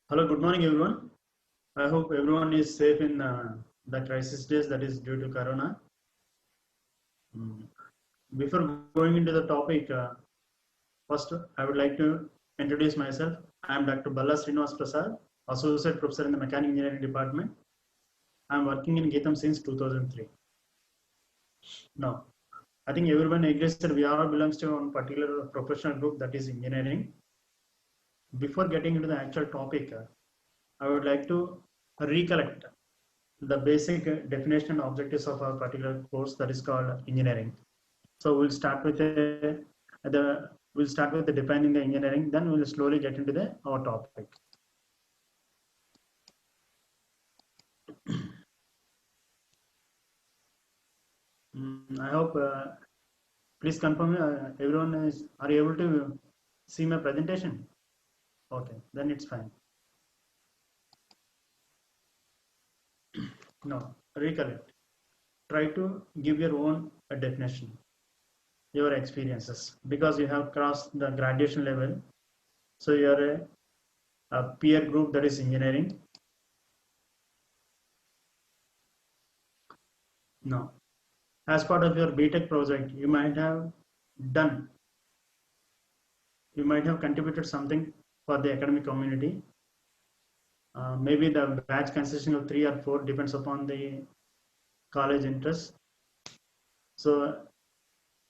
Hello, good morning, everyone. I hope everyone is safe in the crisis days that is due to Corona. Mm. Before going into the topic, first I would like to introduce myself. I am Dr. Balla Srinivas Prasad, Associate Professor in the Mechanical Engineering Department. I am working in GITAM since 2003. Now, I think everyone agrees that we all belongs to one particular professional group, that is engineering. Before getting into the actual topic, I would like to recollect the basic definition and objectives of our particular course, that is called engineering. So we'll start with the defining the engineering, then we'll slowly get into our topic. I hope please confirm everyone are you able to see my presentation? Okay, then it's fine. Now recollect. Try to give your own definition, your experiences, because you have crossed the graduation level. So you are a peer group, that is engineering. Now, as part of your BTech project, you might have contributed something for the academic community. Maybe the batch consisting of 3 or 4 depends upon the college interest. So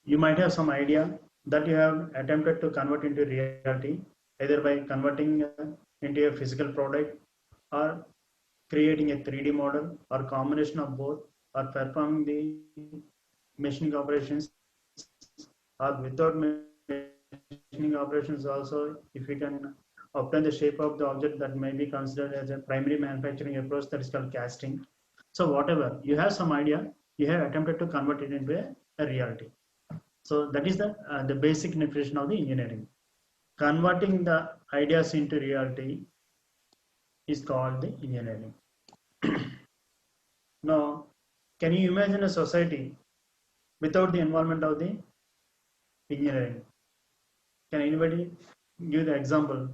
you might have some idea that you have attempted to convert into reality, either by converting into a physical product or creating a 3D model or combination of both, or performing the machining operations, or without machining operations also, if we can obtain the shape of the object, that may be considered as a primary manufacturing approach, that is called casting. So whatever, you have some idea, you have attempted to convert it into a reality. So that is the basic definition of the engineering. Converting the ideas into reality is called the engineering. Now, can you imagine a society without the involvement of the engineering? Can anybody give the example?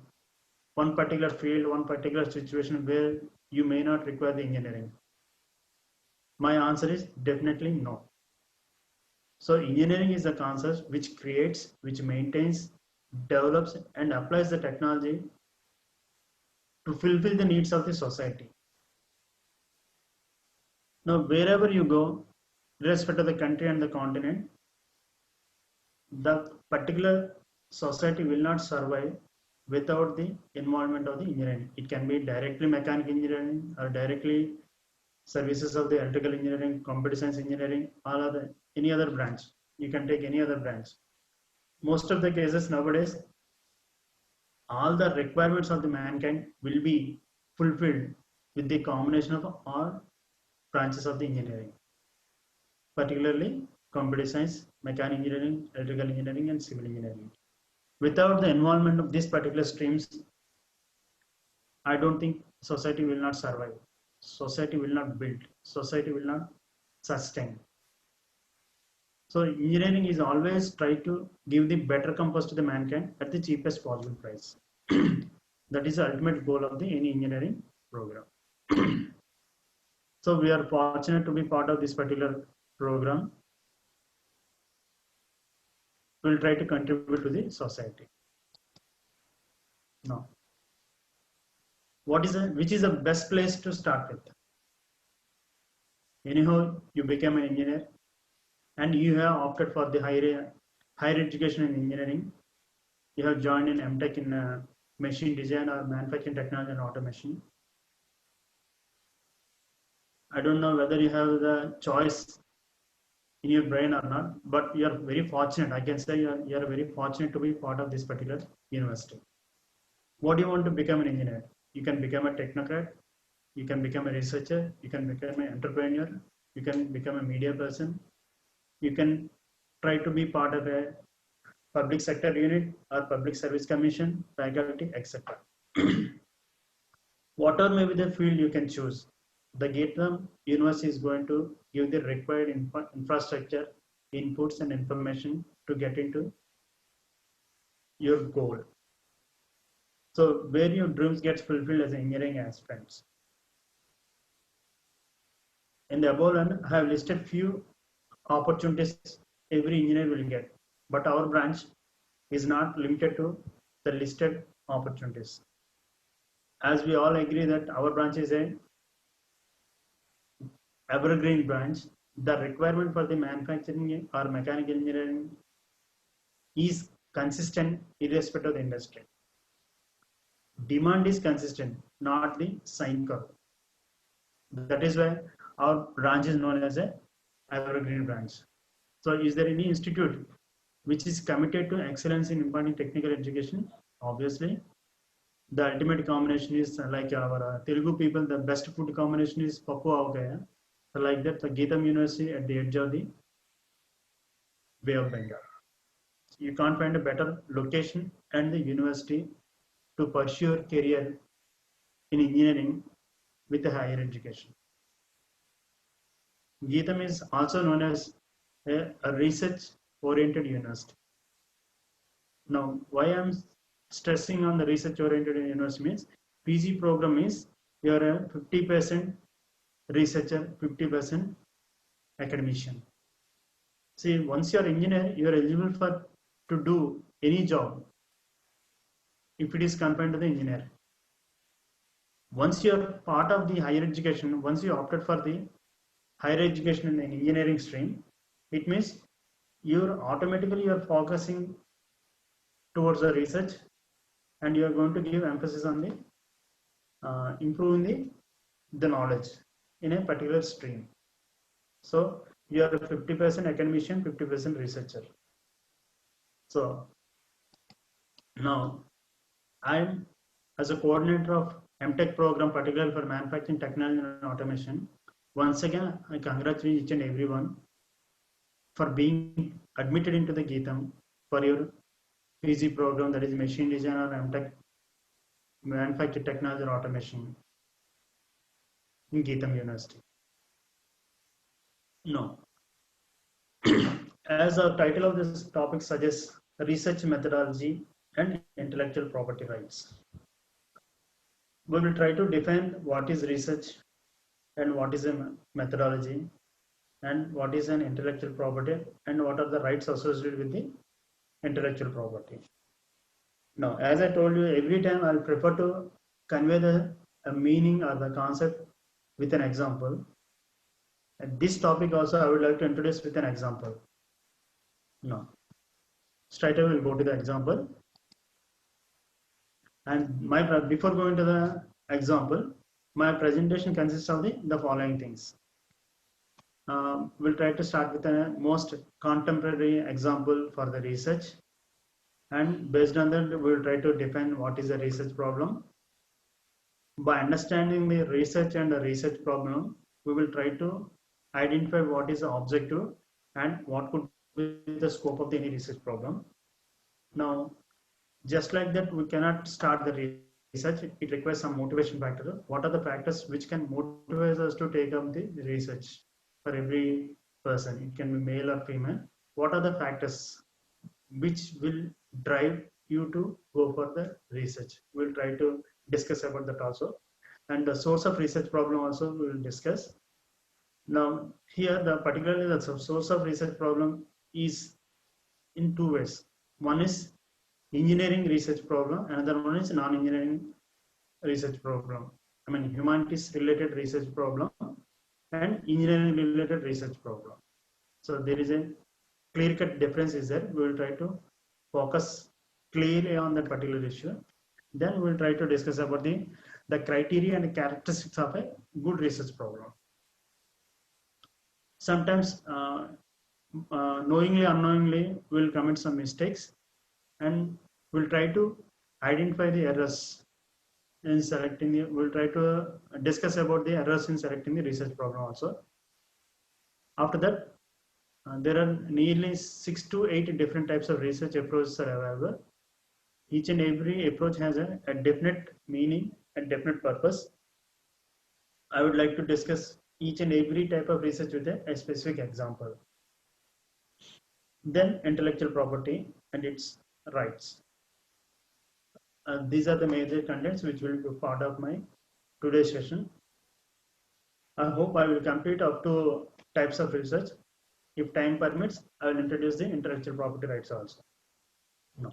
One particular field, one particular situation where you may not require the engineering? My answer is definitely no. So engineering is a concept which creates, which maintains, develops and applies the technology to fulfill the needs of the society. Now, wherever you go, irrespective of the country and the continent, the particular society will not survive without the involvement of the engineering. It can be directly mechanical engineering or directly services of the electrical engineering, computer science engineering, any other branch. You can take any other branch. Most of the cases nowadays, all the requirements of the mankind will be fulfilled with the combination of all branches of the engineering, particularly computer science, mechanical engineering, electrical engineering, and civil engineering. Without the involvement of these particular streams, I don't think society will not survive. Society will not build. Society will not sustain. So engineering is always try to give the better comfort to the mankind at the cheapest possible price. That is the ultimate goal of any engineering program. So we are fortunate to be part of this particular program. We'll try to contribute to the society. Now, which is the best place to start with? Anyhow, you became an engineer and you have opted for the higher education in engineering. You have joined in MTech in machine design or manufacturing technology and automation. I don't know whether you have the choice in your brain or not, but you are very fortunate. I can say you are very fortunate to be part of this particular university. What do you want to become an engineer? You can become a technocrat, you can become a researcher, you can become an entrepreneur, you can become a media person, you can try to be part of a public sector unit or public service commission, faculty, etc. Whatever may be the field you can choose, the GITAM University is going to give the required infrastructure, inputs and information to get into your goal. So where your dreams get fulfilled as engineering aspirants. In the above one, I have listed few opportunities every engineer will get, but our branch is not limited to the listed opportunities. As we all agree that our branch is a evergreen branch, the requirement for the manufacturing or mechanical engineering is consistent irrespective of the industry. Demand is consistent, not the sine curve. That is why our branch is known as a evergreen branch. So is there any institute which is committed to excellence in imparting technical education? Obviously, the ultimate combination is like our Telugu people, the best food combination is Papu Avagaya. So like that, the GITAM University at the edge of the Bay of Bengal. You can't find a better location and the university to pursue your career in engineering with a higher education. GITAM is also known as a research-oriented university. Now, why I'm stressing on the research-oriented university means PG program is you're a 50% researcher, 50% academician. See, once you're engineer, you're eligible for to do any job if it is confined to the engineer. Once you're part of the higher education, once you opted for the higher education in the engineering stream, it means you're focusing towards the research and you're going to give emphasis on the improving the knowledge in a particular stream. So you are a 50% academician, 50% researcher. So now I'm as a coordinator of MTech program, particularly for manufacturing technology and automation. Once again, I congratulate each and everyone for being admitted into the GITAM for your PG program, that is machine design or MTech manufacturing technology or automation in GITAM University. No. As the title of this topic suggests, research methodology and intellectual property rights. We will try to define what is research and what is a methodology and what is an intellectual property and what are the rights associated with the intellectual property. Now, as I told you, every time I'll prefer to convey the meaning or the concept with an example. And this topic also I would like to introduce with an example. Now, straight away we'll go to the example. And before going to the example, my presentation consists of the following things. We'll try to start with the most contemporary example for the research. And based on that, we'll try to define what is a research problem. By understanding the research and the research problem, we will try to identify what is the objective and what could be the scope of any research problem. Now, just like that, we cannot start the research. It requires some motivation factor. What are the factors which can motivate us to take up the research for every person? It can be male or female. What are the factors which will drive you to go for the research? We'll try to discuss about that also. And the source of research problem also we will discuss. Now, here particularly the source of research problem is in two ways. One is engineering research problem, another one is non-engineering research problem. I mean, humanities related research problem and engineering related research problem. So there is a clear-cut difference is there. We will try to focus clearly on that particular issue. Then we will try to discuss about the criteria and the characteristics of a good research problem. Sometimes knowingly, unknowingly, we will commit some mistakes and we'll try to identify the errors in selecting the, we'll try to discuss about the errors in selecting the research problem also. After that, there are nearly 6 to 8 different types of research approaches are available. Each and every approach has a definite meaning and definite purpose. I would like to discuss each and every type of research with a specific example. Then intellectual property and its rights. These are the major contents which will be part of my today's session. I hope I will complete up to types of research. If time permits, I will introduce the intellectual property rights also. No.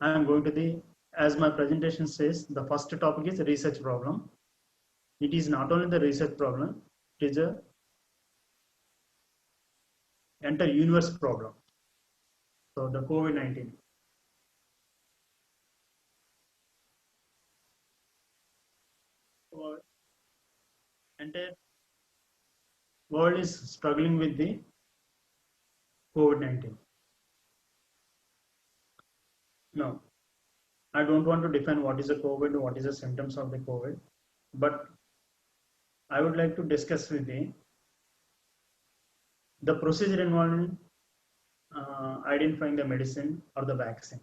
I am going to the, as my presentation says, the first topic is research problem. It is not only the research problem, it is a entire universe problem. So the COVID-19. So entire world is struggling with the COVID-19. Now, I don't want to define what is a COVID, what is the symptoms of the COVID, but I would like to discuss with the procedure involved in identifying the medicine or the vaccine.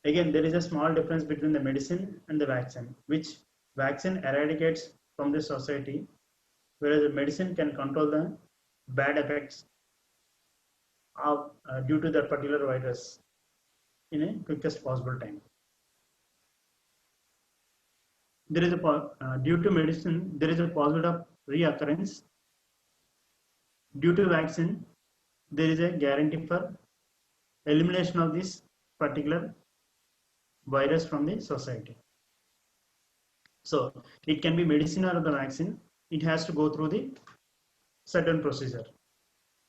Again, there is a small difference between the medicine and the vaccine, which vaccine eradicates from the society, whereas the medicine can control the bad effects of, due to that particular virus in a quickest possible time. There is a due to medicine, there is a possibility of reoccurrence. Due to vaccine, there is a guarantee for elimination of this particular virus from the society. So it can be medicine or the vaccine. It has to go through the certain procedure.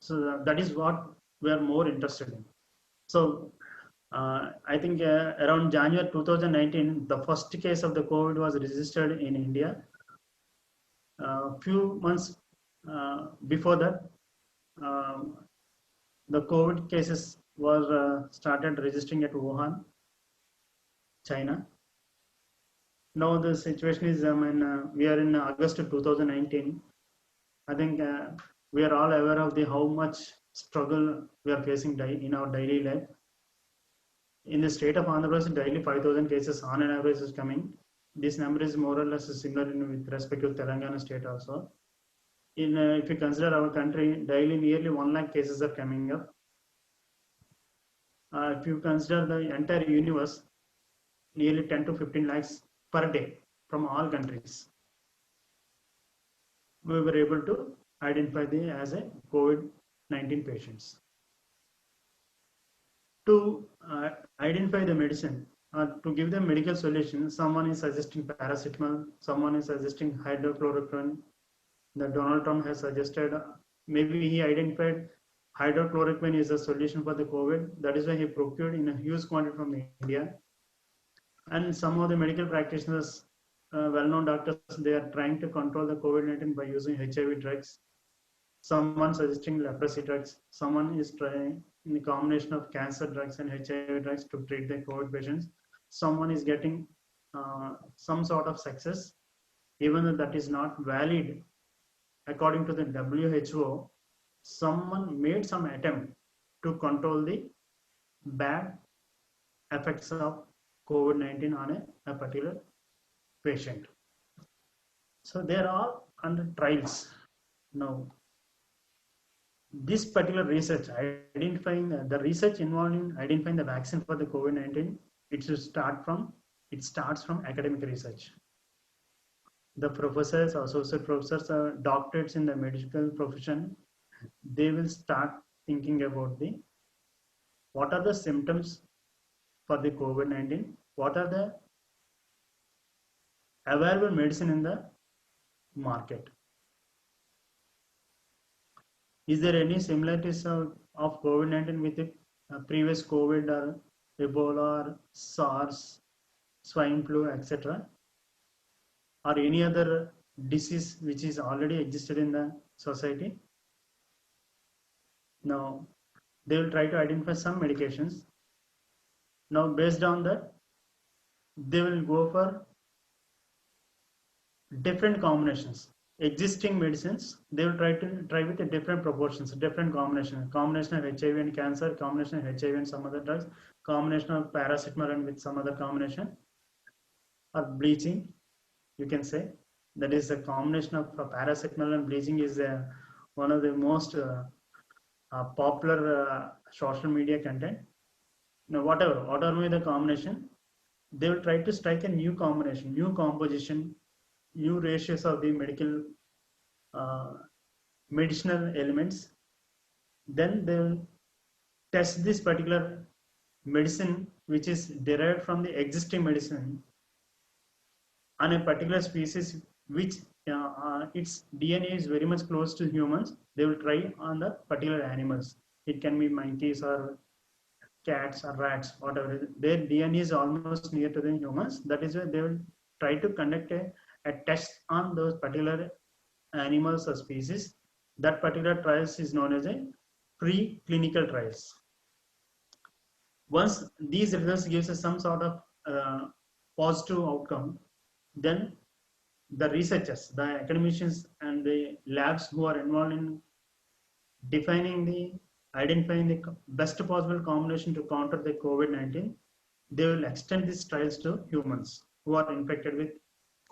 So that is what we are more interested in. So I think around January 2019, the first case of the COVID was registered in India. Few months before that, the COVID cases were started registering at Wuhan, China. Now the situation is, we are in August 2019. I think we are all aware of the how much struggle we are facing in our daily life. In the state of Andhra Pradesh, daily 5,000 cases on an average is coming. This number is more or less similar with respect to Telangana state also. If you consider our country, daily nearly 1 lakh cases are coming up. If you consider the entire universe, nearly 10 to 15 lakhs per day from all countries, we were able to identify as a COVID-19 patients. To identify the medicine, to give them medical solution, someone is suggesting paracetamol, someone is suggesting hydrochloroquine. The Donald Trump has suggested, maybe he identified hydrochloroquine is a solution for the COVID. That is why he procured in a huge quantity from India. And some of the medical practitioners, well-known doctors, they are trying to control the COVID-19 by using HIV drugs. Someone suggesting leprosy drugs. Someone is trying in the combination of cancer drugs and HIV drugs to treat the COVID patients. Someone is getting some sort of success, even though that is not valid according to the WHO. Someone made some attempt to control the bad effects of COVID-19 on a particular patient. So they are all under trials now. This particular research, identifying the research involved in identifying the vaccine for the COVID-19, it starts from academic research. The professors, associate professors, doctorates in the medical profession, they will start thinking about what are the symptoms for the COVID-19, what are the available medicine in the market. Is there any similarities of COVID-19 with the previous COVID or Ebola or SARS, swine flu, etc.? Or any other disease which is already existed in the society? Now, they will try to identify some medications. Now, based on that, they will go for different combinations. Existing medicines, they will try with the different proportions, different combination of HIV and cancer, combination of HIV and some other drugs, combination of paracetamol and with some other combination, or bleaching, you can say. That is a combination of paracetamol and bleaching is one of the most popular social media content. Now, whatever may the combination, they will try to strike a new combination, new composition, new ratios of the uh, medicinal elements. Then they will test this particular medicine which is derived from the existing medicine on a particular species which its DNA is very much close to humans. They will try on the particular animals. It can be monkeys or cats or rats, whatever. Their DNA is almost near to the humans. That is why they will try to conduct a test on those particular animals or species. That particular trials is known as a pre-clinical trials. Once these results gives us some sort of positive outcome, then the researchers, the academicians and the labs who are involved in identifying the best possible combination to counter the COVID-19, they will extend these trials to humans who are infected with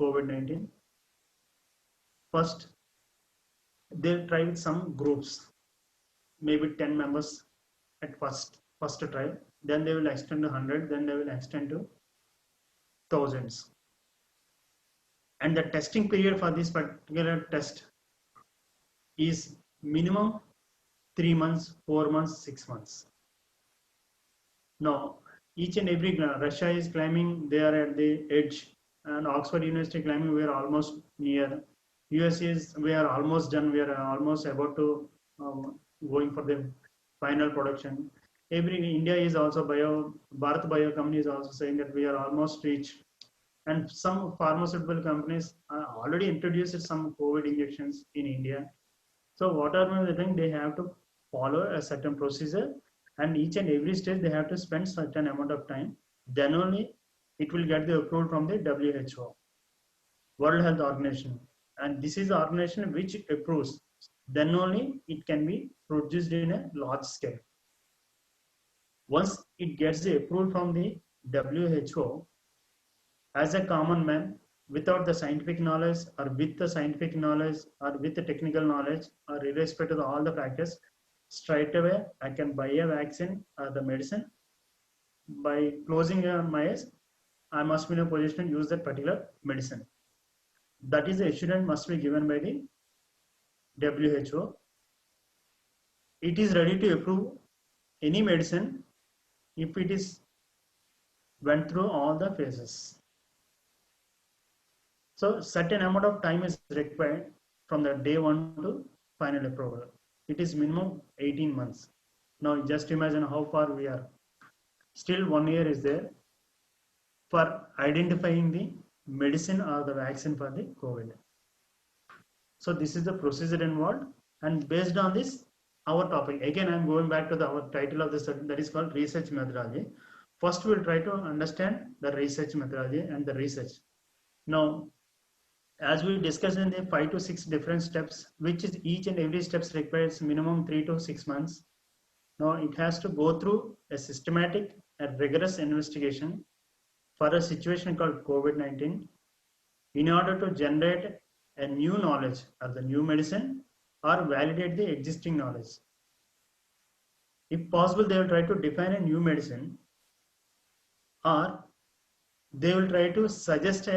COVID-19. First, they'll try with some groups, maybe 10 members at first trial. Then they will extend to 100, then they will extend to thousands. And the testing period for this particular test is minimum 3 months, 4 months, 6 months. Now, each and every Russia is claiming they are at the edge, and Oxford University claiming we are almost near. US is we are almost done. We are almost about to going for the final production. India is also Bharat Bio company is also saying that we are almost reached. And some pharmaceutical companies already introduced some COVID injections in India. So whatever they think, they have to follow a certain procedure, and each and every stage they have to spend certain amount of time. Then only it will get the approval from the WHO, World Health Organization. And this is the organization which approves. Then only it can be produced in a large scale. Once it gets the approval from the WHO, as a common man, without the scientific knowledge or with the scientific knowledge or with the technical knowledge or irrespective of all the factors, straight away I can buy a vaccine or the medicine. By closing my eyes, I must be in a position to use that particular medicine. That is the assurance must be given by the WHO. It is ready to approve any medicine if it is went through all the phases. So certain amount of time is required from the day 1 to final approval. It is minimum 18 months. Now just imagine how far we are. Still 1 year is there for identifying the medicine or the vaccine for the COVID. So this is the procedure involved, and based on this, our topic, again I'm going back to our title of the study, that is called research methodology. First we'll try to understand the research methodology and the research. Now, as we discussed in the 5 to 6 different steps, which is each and every steps requires minimum 3 to 6 months. Now it has to go through a systematic and rigorous investigation for a situation called COVID-19 in order to generate a new knowledge or the new medicine or validate the existing knowledge. If possible, they will try to define a new medicine, or they will try to suggest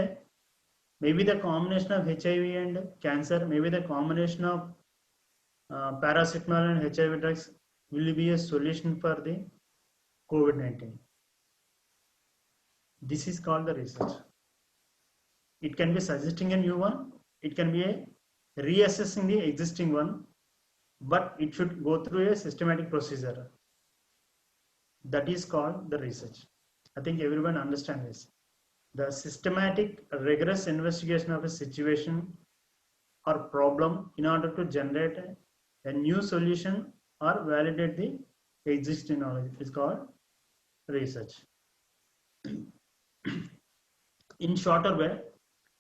maybe the combination of HIV and cancer, maybe the combination of paracetamol and HIV drugs will be a solution for the COVID-19. This is called the research. It can be suggesting a new one, it can be a reassessing the existing one, but it should go through a systematic procedure. That is called the research. I think everyone understands this. The systematic, rigorous investigation of a situation or problem in order to generate a new solution or validate the existing knowledge is called research. In shorter way,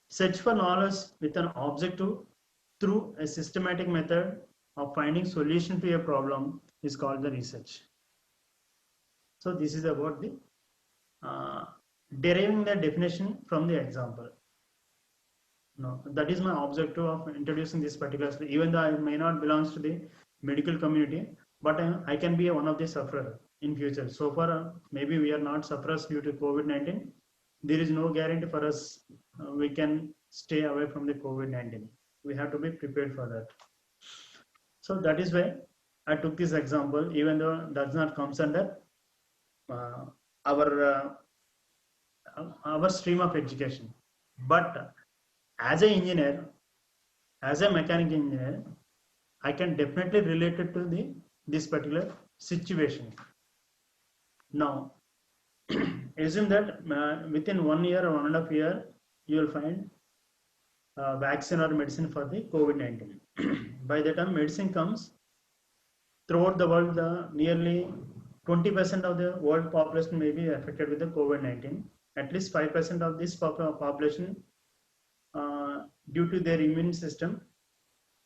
search for knowledge with an objective through a systematic method of finding solution to a problem is called the research. So this is about the deriving the definition from the example. No, that is my objective of introducing this particular study. Even though I may not belong to the medical community, but I can be one of the sufferer. in future. So far, maybe we are not suppressed due to COVID-19. There is no guarantee for us we can stay away from the COVID-19. We have to be prepared for that. So that is why I took this example, even though it does not comes under uh, our our stream of education. But as an engineer, as a mechanical engineer, I can definitely relate it to this particular situation. Now, assume that within 1 year or 1.5 year, you will find vaccine or medicine for the COVID-19. By the time medicine comes, throughout the world, nearly 20% of the world population may be affected with the COVID-19. At least 5% of this population, due to their immune system,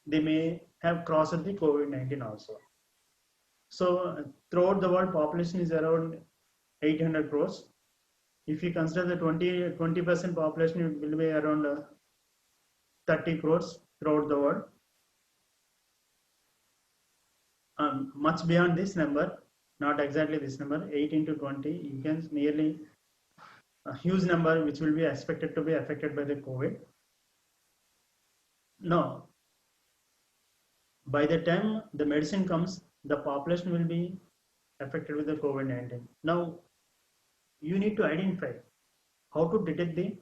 they may have crossed the COVID-19 also. So throughout the world, population is around 800 crores. If you consider the 20% population, it will be around 30 crores throughout the world. Much beyond this number, not exactly this number, 8 into 20, you can nearly a huge number which will be expected to be affected by the COVID. Now, by the time the medicine comes, the population will be affected with the COVID-19. Now, you need to identify how to detect the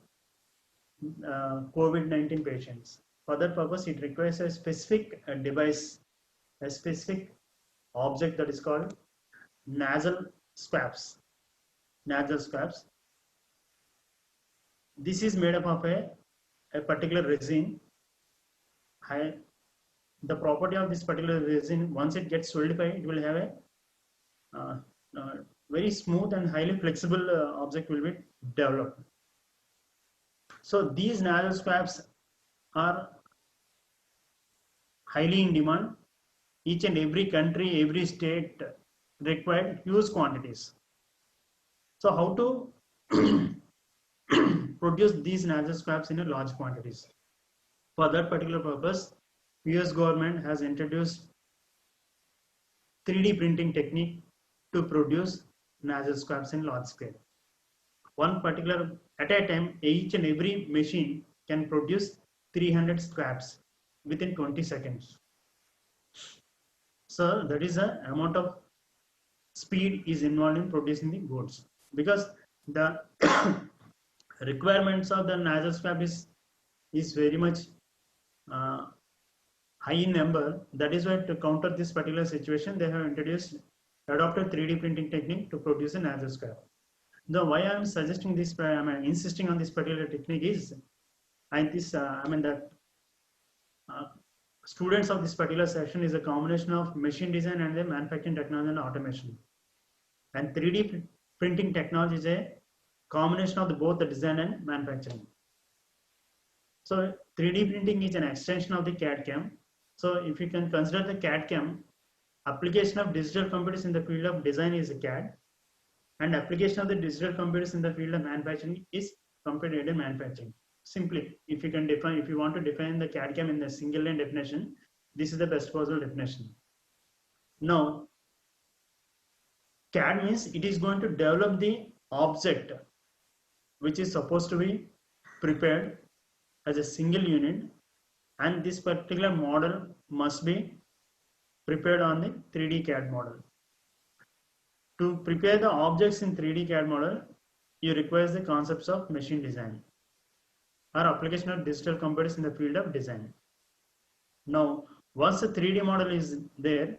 COVID-19 patients. For that purpose, it requires a specific device, a specific object that is called nasal swabs. Nasal swabs. This is made up of a particular resin. The property of this particular resin, once it gets solidified, it will have a very smooth and highly flexible object will be developed. So these nasal swabs are highly in demand. Each and every country, every state required huge quantities. So how to produce these nasal swabs in a large quantities? For that particular purpose, US government has introduced 3D printing technique to produce nasal swabs in large scale. One particular, at a time, each and every machine can produce 300 swabs within 20 seconds. So that is the amount of speed is involved in producing the goods, because the requirements of the nasal swab is very much high in number. That is why, to counter this particular situation, they have adopted 3D printing technique to produce a nasal swab. Now, why I am suggesting this, I am insisting on this particular technique is, that students of this particular section is a combination of machine design and the manufacturing technology and automation. And 3D printing technology is a combination of both the design and manufacturing. So 3D printing is an extension of the CAD/CAM. So if you can consider the CAD/CAM, application of digital computers in the field of design is a CAD, and application of the digital computers in the field of manufacturing is computer-aided manufacturing. Simply, if you want to define the CAD/CAM in a single line definition, this is the best possible definition. Now, CAD means it is going to develop the object which is supposed to be prepared as a single unit, and this particular model must be prepared on the 3D CAD model. To prepare the objects in 3D CAD model, you require the concepts of machine design or application of digital computers in the field of design. Now, once the 3D model is there,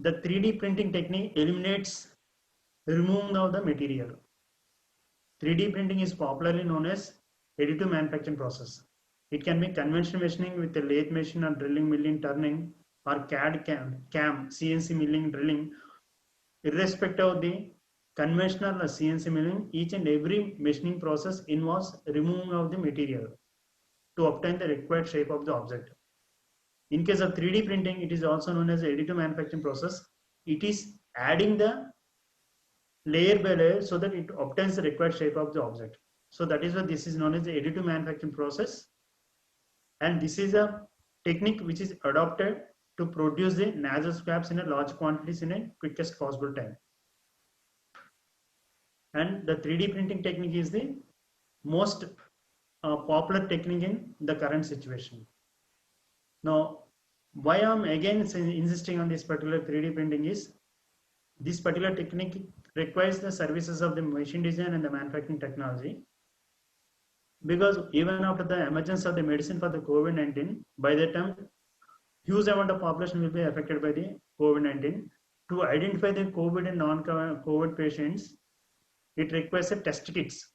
the 3D printing technique eliminates removing of the material. 3D printing is popularly known as additive manufacturing process. It can be conventional machining with a lathe machine or drilling, milling, turning, or CAD/CAM, CNC milling, drilling. Irrespective of the conventional or CNC milling, each and every machining process involves removing of the material to obtain the required shape of the object. In case of 3D printing, it is also known as additive manufacturing process. It is adding the layer by layer so that it obtains the required shape of the object. So that is why this is known as the additive manufacturing process. And this is a technique which is adopted to produce the nasal swabs in a large quantities in a quickest possible time. And the 3D printing technique is the most popular technique in the current situation. Now, why I'm again insisting on this particular 3D printing is this particular technique requires the services of the machine design and the manufacturing technology, because even after the emergence of the medicine for the COVID-19, by that time huge amount of population will be affected by the COVID-19. To identify the COVID and non-COVID patients, it requires a test kits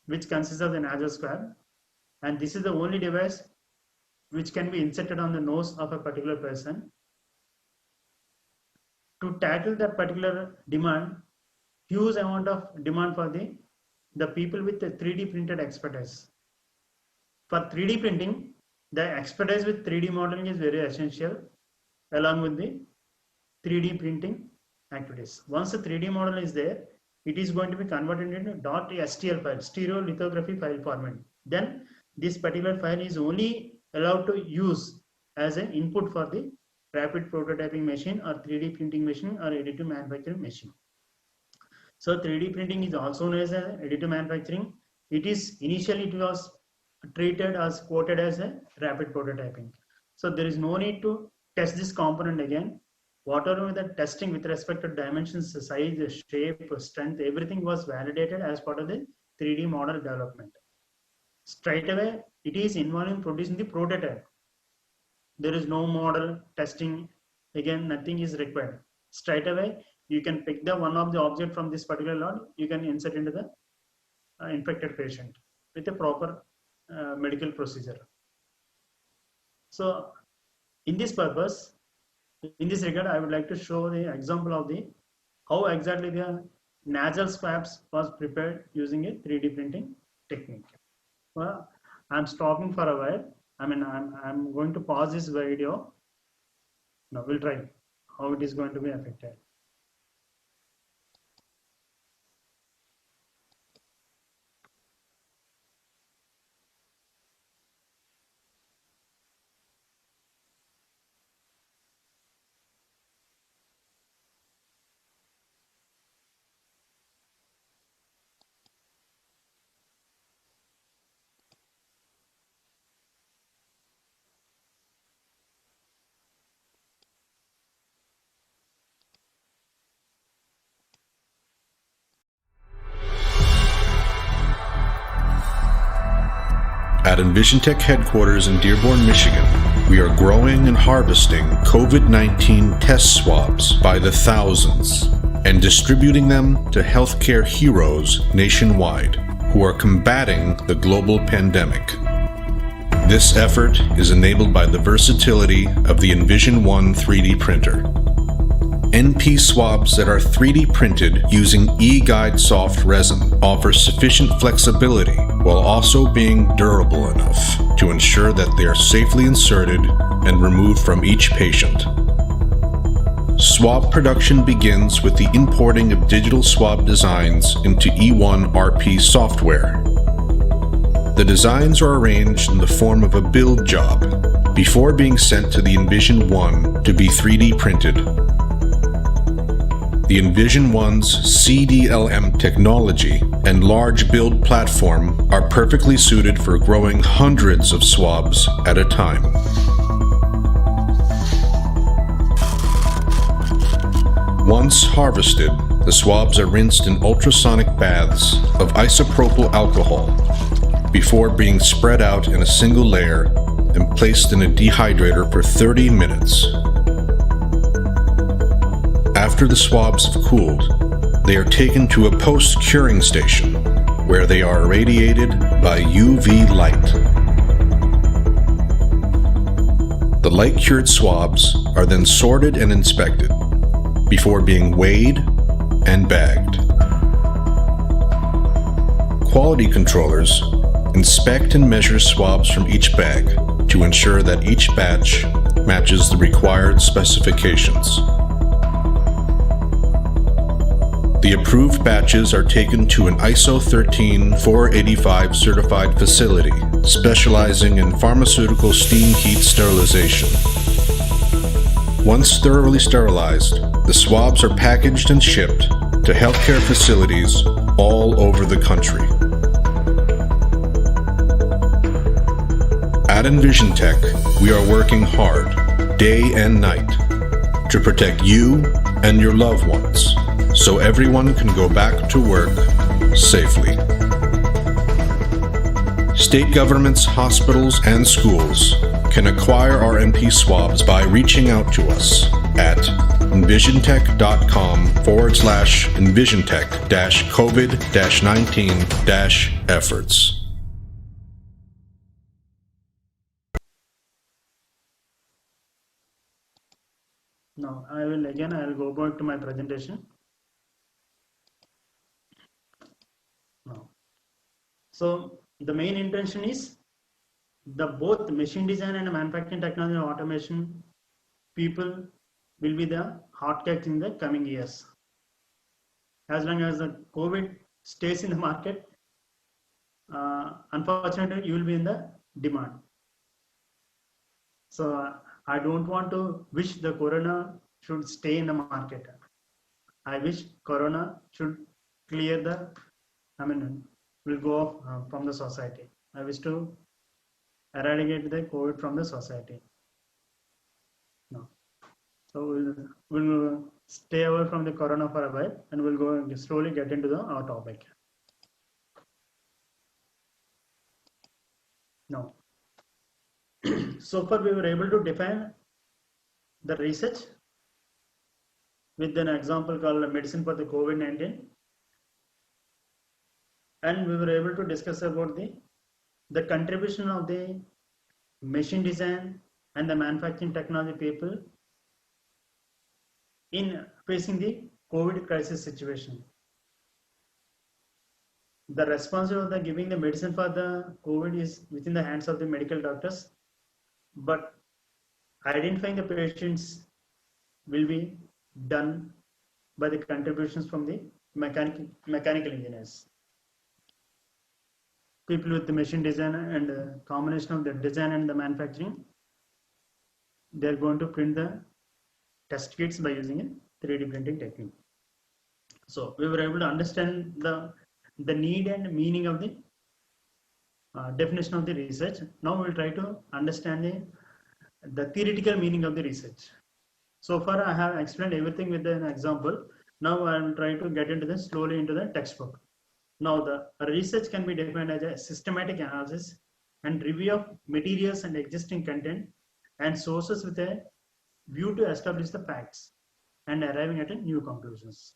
which consists of the nasal swab, and this is the only device which can be inserted on the nose of a particular person. To tackle that particular demand, huge amount of demand for the people with the 3D printed expertise. For 3D printing, the expertise with 3D modeling is very essential, along with the 3D printing activities. Once the 3D model is there, it is going to be converted into .stl file, stereolithography file format. Then this particular file is only allowed to use as an input for the rapid prototyping machine or 3D printing machine or additive manufacturing machine. So 3D printing is also known as additive manufacturing. It was treated as quoted as a rapid prototyping. So there is no need to test this component again. Whatever the testing with respect to dimensions, size, shape, strength, everything was validated as part of the 3D model development. Straight away, it is involving producing the prototype. There is no model testing, again nothing is required. Straight away, you can pick the one of the object from this particular lot, you can insert into the infected patient with a proper medical procedure. So in this purpose, in this regard, I would like to show the example of how exactly the nasal swabs was prepared using a 3D printing technique. Well, I'm stopping for a while. I'm going to pause this video. Now we'll try how it is going to be affected. At EnvisionTech headquarters in Dearborn, Michigan, we are growing and harvesting COVID-19 test swabs by the thousands and distributing them to healthcare heroes nationwide who are combating the global pandemic. This effort is enabled by the versatility of the Envision One 3D printer. NP swabs that are 3D printed using eGuide soft resin offer sufficient flexibility while also being durable enough to ensure that they are safely inserted and removed from each patient. Swab production begins with the importing of digital swab designs into E1 RP software. The designs are arranged in the form of a build job before being sent to the Envision One to be 3D printed. The Envision One's CDLM technology and large build platform are perfectly suited for growing hundreds of swabs at a time. Once harvested, the swabs are rinsed in ultrasonic baths of isopropyl alcohol before being spread out in a single layer and placed in a dehydrator for 30 minutes. After the swabs have cooled, they are taken to a post-curing station where they are irradiated by UV light. The light-cured swabs are then sorted and inspected before being weighed and bagged. Quality controllers inspect and measure swabs from each bag to ensure that each batch matches the required specifications. The approved batches are taken to an ISO 13485 certified facility specializing in pharmaceutical steam heat sterilization. Once thoroughly sterilized, the swabs are packaged and shipped to healthcare facilities all over the country. At EnvisionTech, we are working hard, day and night, to protect you and your loved ones, so everyone can go back to work safely. State governments, hospitals, and schools can acquire our NP swabs by reaching out to us at envisiontech.com/envisiontech-COVID-19-efforts. Now I will go back to my presentation. Now, so the main intention is the both machine design and manufacturing technology and automation people will be the hotcakes in the coming years. As long as the COVID stays in the market, unfortunately, you will be in the demand. So I don't want to wish the corona should stay in the market. I wish corona should clear the, will go off from the society. I wish to eradicate the COVID from the society. No. So we'll stay away from the corona for a while and we'll go slowly get into our topic. Now, so far we were able to define the research with an example called medicine for the COVID-19, and we were able to discuss about the contribution of the machine design and the manufacturing technology people in facing the COVID crisis situation. The responsibility of giving the medicine for the COVID is within the hands of the medical doctors, but identifying the patients will be done by the contributions from the mechanical engineers. People with the machine design and combination of the design and the manufacturing, they are going to print the test kits by using a 3D printing technique. So we were able to understand the need and meaning of the definition of the research. Now we will try to understand the theoretical meaning of the research. So far I have explained everything with an example. Now I will try to get into this slowly into the textbook. Now the research can be defined as a systematic analysis and review of materials and existing content and sources with a view to establish the facts and arriving at new conclusions.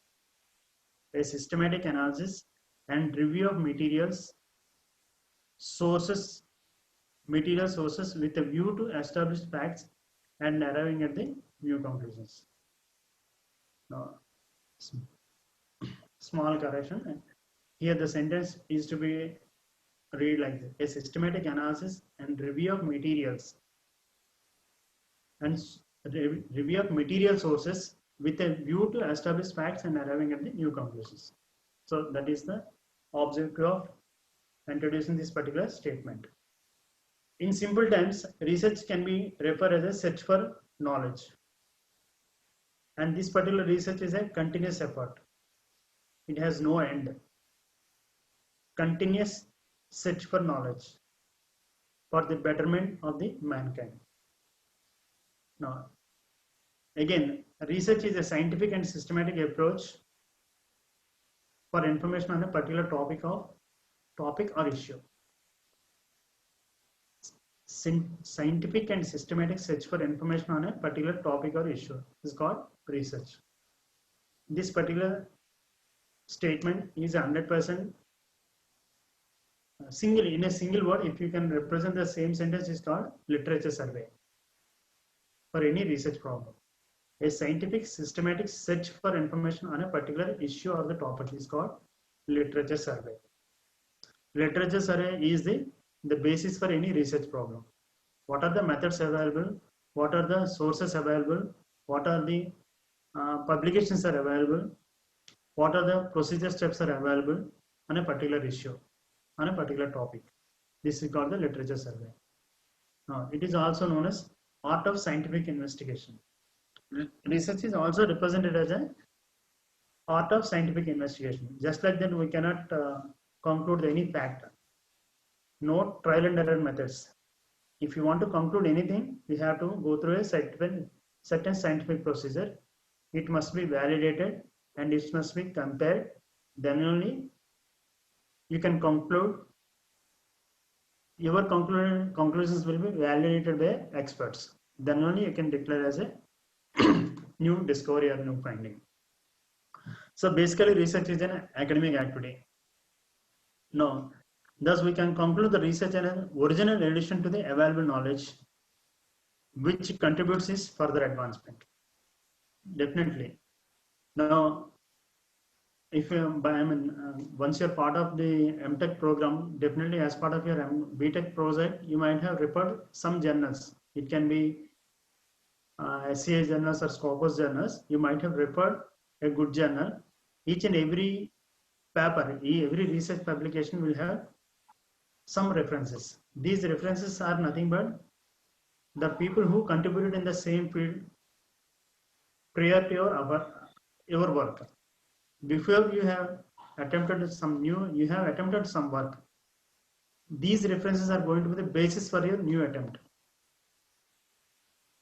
A systematic analysis and review of material sources with a view to establish facts and arriving at the new conclusions. Now, small correction. Here the sentence is to be read like this: a systematic analysis and review of materials and review of material sources with a view to establish facts and arriving at the new conclusions. So that is the objective of introducing this particular statement. In simple terms, research can be referred as a search for knowledge. And this particular research is a continuous effort. It has no end. Continuous search for knowledge for the betterment of the mankind. Now, again, research is a scientific and systematic approach for information on a particular topic or issue. Scientific and systematic search for information on a particular topic or issue is called research. This particular statement is 100% in a single word. If you can represent the same sentence, is called literature survey for any research problem. A scientific systematic search for information on a particular issue or the topic is called literature survey. Literature survey is the basis for any research problem. What are the methods available? What are the sources available? What are the publications are available? What are the procedure steps are available on a particular issue, on a particular topic? This is called the literature survey. Now, it is also known as art of scientific investigation. Research is also represented as a art of scientific investigation. Just like that, we cannot conclude any fact. No trial and error methods. If you want to conclude anything, we have to go through a certain scientific procedure. It must be validated and it must be compared. Then only you can conclude. Your conclusions will be validated by experts. Then only you can declare as a new discovery or new finding. So basically, research is an academic activity. No, thus we can conclude the research as an original addition to the available knowledge, which contributes is further advancement. Definitely. Now, if you, once you're part of the MTech program, definitely as part of your BTech project, you might have referred some journals. It can be SCA journals or Scopus journals. You might have referred a good journal. Each and every paper, every research publication will have some references. These references are nothing but the people who contributed in the same field prior to your work. Before you have attempted some new, you have attempted some work. These references are going to be the basis for your new attempt.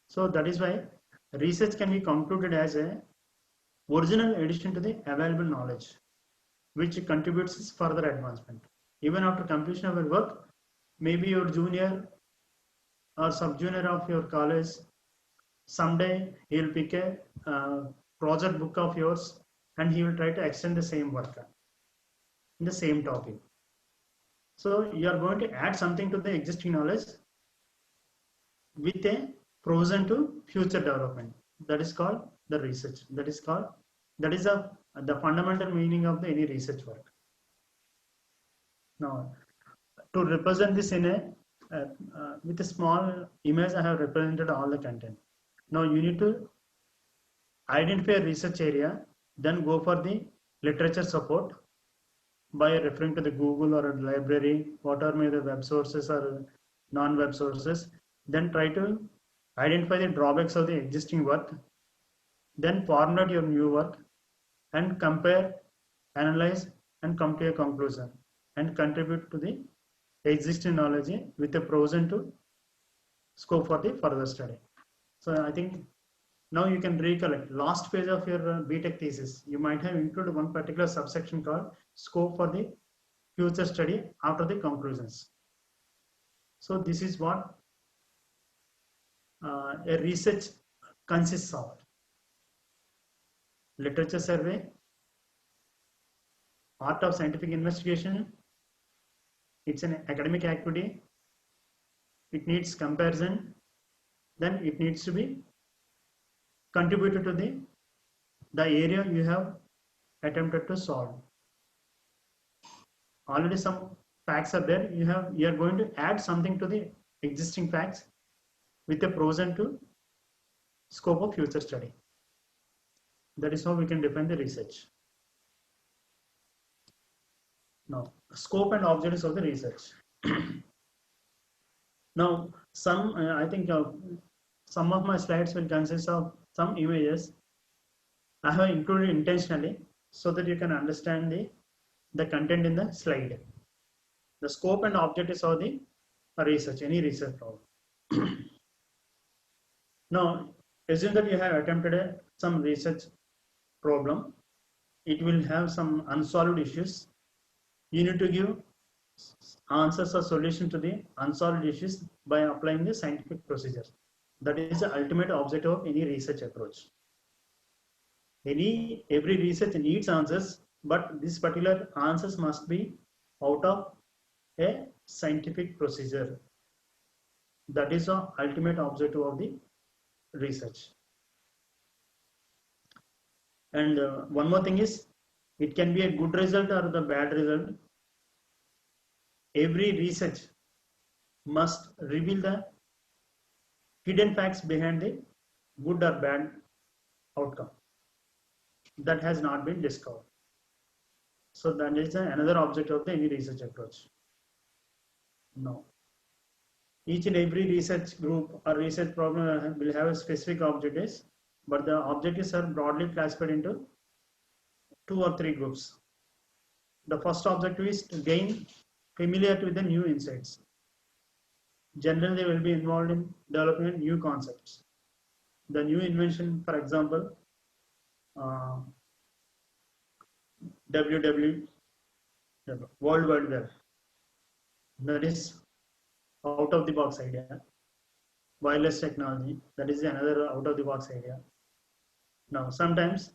So that is why research can be concluded as a original addition to the available knowledge, which contributes further advancement. Even after completion of your work, maybe your junior or sub-junior of your college, someday he will pick a project book of yours and he will try to extend the same work in the same topic. So you are going to add something to the existing knowledge with a provision to future development. That is called the research. That is the fundamental meaning of any research work. Now, to represent this in with a small image, I have represented all the content. Now you need to identify a research area, then go for the literature support by referring to the Google or a library, what are maybe the web sources or non-web sources. Then try to identify the drawbacks of the existing work, then formulate your new work and compare, analyze and come to a conclusion and contribute to the existing knowledge with a provision to scope for the further study. So I think now you can recollect last page of your BTech thesis. You might have included one particular subsection called scope for the future study after the conclusions. So this is what a research consists of: literature survey, art of scientific investigation. It's an academic activity. It needs comparison. Then it needs to be contributed to the area you have attempted to solve. Already some facts are there. You are going to add something to the existing facts with a provision to scope of future study. That is how we can define the research. Now, scope and objectives of the research. Now, I think some of my slides will consist of some images I have included intentionally so that you can understand the content in the slide. The scope and objectives of the research, any research problem. Now, assume that you have attempted some research problem. It will have some unsolved issues. You need to give answers or solution to the unsolved issues by applying the scientific procedures. That is the ultimate objective of any research approach. Every research needs answers, but this particular answers must be out of a scientific procedure. That is the ultimate objective of the research. And one more thing is, it can be a good result or the bad result. Every research must reveal the hidden facts behind the good or bad outcome that has not been discovered. So that is another objective of any research approach. No. Each and every research group or research problem will have a specific objectives. but the objectives are broadly classified into 2 or 3 groups. The first objective is to gain familiarity with the new insights. Generally, they will be involved in developing new concepts. The new invention, for example, WW, World Wide Web, that is out of the box idea. Wireless technology, that is another out of the box idea. Now, sometimes,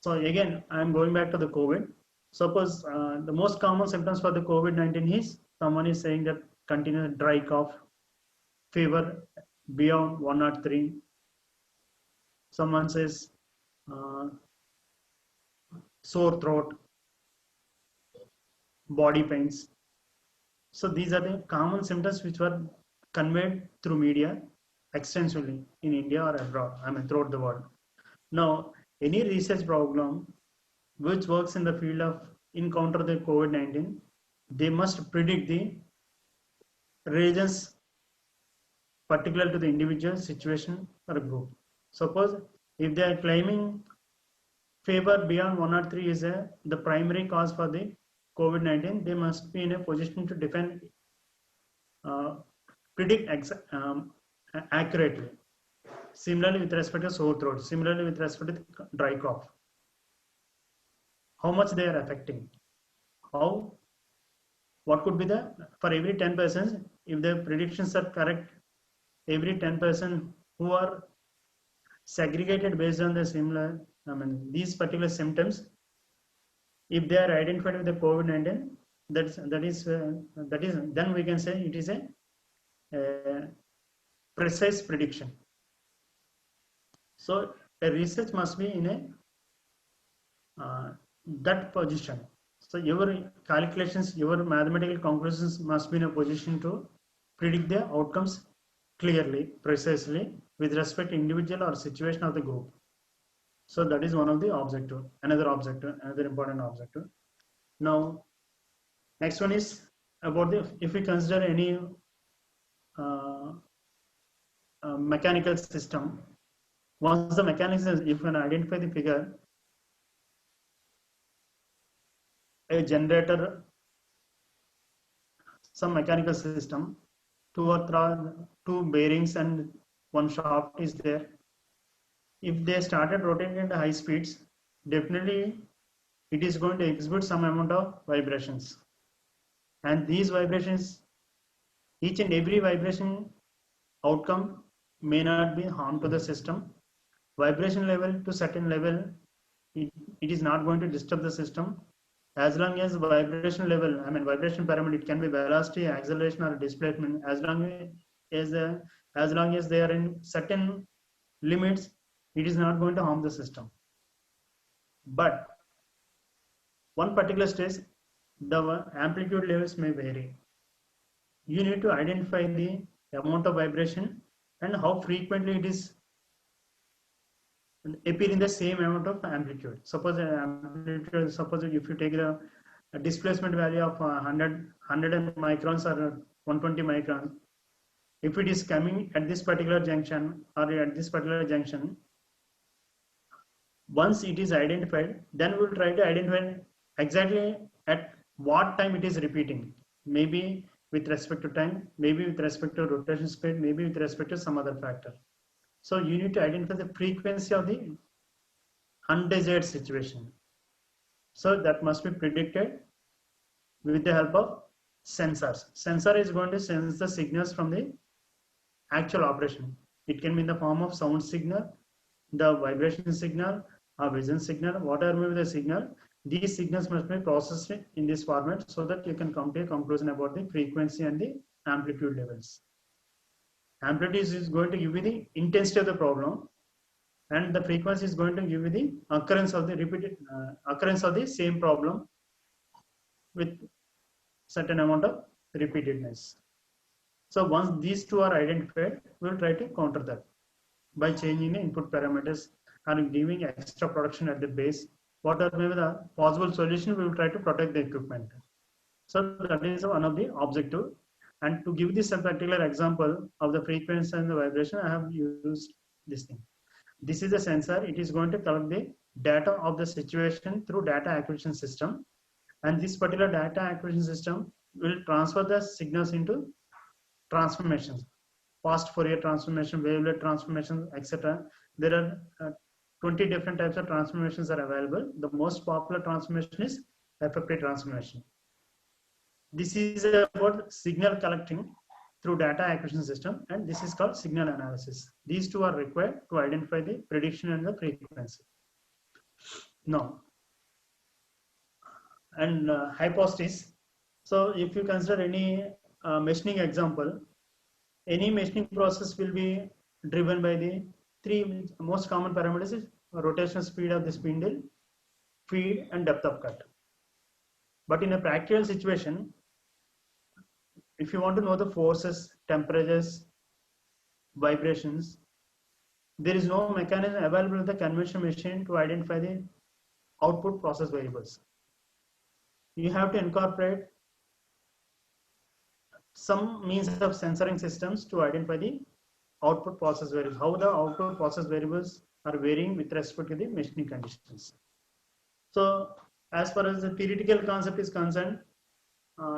so again, I am going back to the COVID. Suppose the most common symptoms for the COVID-19 is someone is saying that continuous dry cough, fever beyond 103. Someone says sore throat, body pains. So these are the common symptoms which were conveyed through media extensively in India or abroad, I mean throughout the world. Now, any research program which works in the field of encounter the COVID-19, they must predict the reasons particular to the individual situation or a group. Suppose if they are claiming fever beyond 103 is the primary cause for the COVID-19, they must be in a position to defend, predict accurately. Similarly, with respect to sore throat, similarly with respect to dry cough, how much they are affecting, what could be the, for every 10 persons, if the predictions are correct, every 10% who are segregated based on the similar, these particular symptoms, if they are identified with the COVID-19, that is then we can say it is a precise prediction. So a research must be in a that position. So your calculations, your mathematical conclusions must be in a position to predict the outcomes clearly, precisely, with respect to individual or situation of the group. So that is one of the objective, another important objective. Now, next one is about the, if we consider any mechanical system, once the mechanism, if we can identify the figure, a generator, some mechanical system, two bearings and one shaft is there. If they started rotating at high speeds, definitely it is going to exhibit some amount of vibrations. And these vibrations, each and every vibration outcome may not be harm to the system. Vibration level to certain level, it is not going to disturb the system. As long as vibration level, vibration parameter, it can be velocity, acceleration, or displacement. As long as they are in certain limits, it is not going to harm the system. But one particular stage, the amplitude levels may vary. You need to identify the amount of vibration and how frequently it is appearing the same amount of amplitude. Suppose if you take the displacement value of 100 microns or 120 microns, if it is coming at this particular junction or at this particular junction, once it is identified, then we'll try to identify exactly at what time it is repeating. Maybe with respect to time, maybe with respect to rotation speed, maybe with respect to some other factor. So you need to identify the frequency of the undesired situation. So that must be predicted with the help of sensors. Sensor is going to sense the signals from the actual operation. It can be in the form of sound signal, the vibration signal, or vision signal, whatever may be the signal. These signals must be processed in this format so that you can come to a conclusion about the frequency and the amplitude levels. Amplitude is going to give you the intensity of the problem, and the frequency is going to give you the occurrence of the same problem with certain amount of repeatedness. So once these two are identified, we will try to counter that by changing the input parameters and giving extra protection at the base. Whatever may be the possible solution, we will try to protect the equipment. So that is one of the objective. And to give this a particular example of the frequency and the vibration, I have used this thing. This is a sensor. It is going to collect the data of the situation through data acquisition system, and this particular data acquisition system will transfer the signals into transformations, fast Fourier transformation, wavelet transformation, etc. There are 20 different types of transformations are available. The most popular transformation is FFT transformation. This is about signal collecting through data acquisition system, and this is called signal analysis. These two are required to identify the prediction and the frequency. Now, and hypothesis. So if you consider any machining example, any machining process will be driven by the three most common parameters: is rotational speed of the spindle, feed, and depth of cut. But in a practical situation, if you want to know the forces, temperatures, vibrations, there is no mechanism available in the conventional machine to identify the output process variables. You have to incorporate some means of censoring systems to identify the output process variables, how the output process variables are varying with respect to the machining conditions. So as far as the theoretical concept is concerned,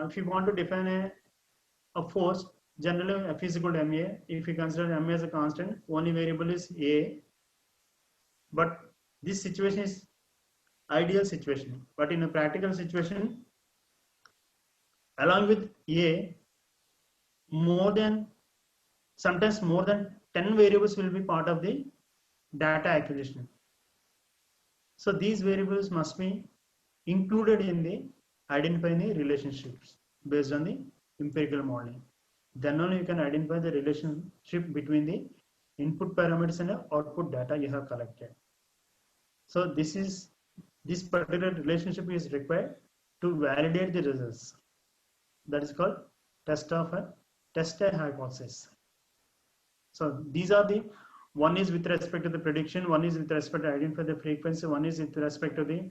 if you want to define a force, generally F is equal to ma. If you consider m as a constant, only variable is a. But this situation is ideal situation. But in a practical situation, along with a, sometimes more than 10 variables will be part of the data acquisition. So these variables must be included in the identifying the relationships based on the empirical modeling. Then only you can identify the relationship between the input parameters and the output data you have collected. So this particular relationship is required to validate the results. That is called test a hypothesis. So these are the, one is with respect to the prediction, one is with respect to identify the frequency, one is with respect to the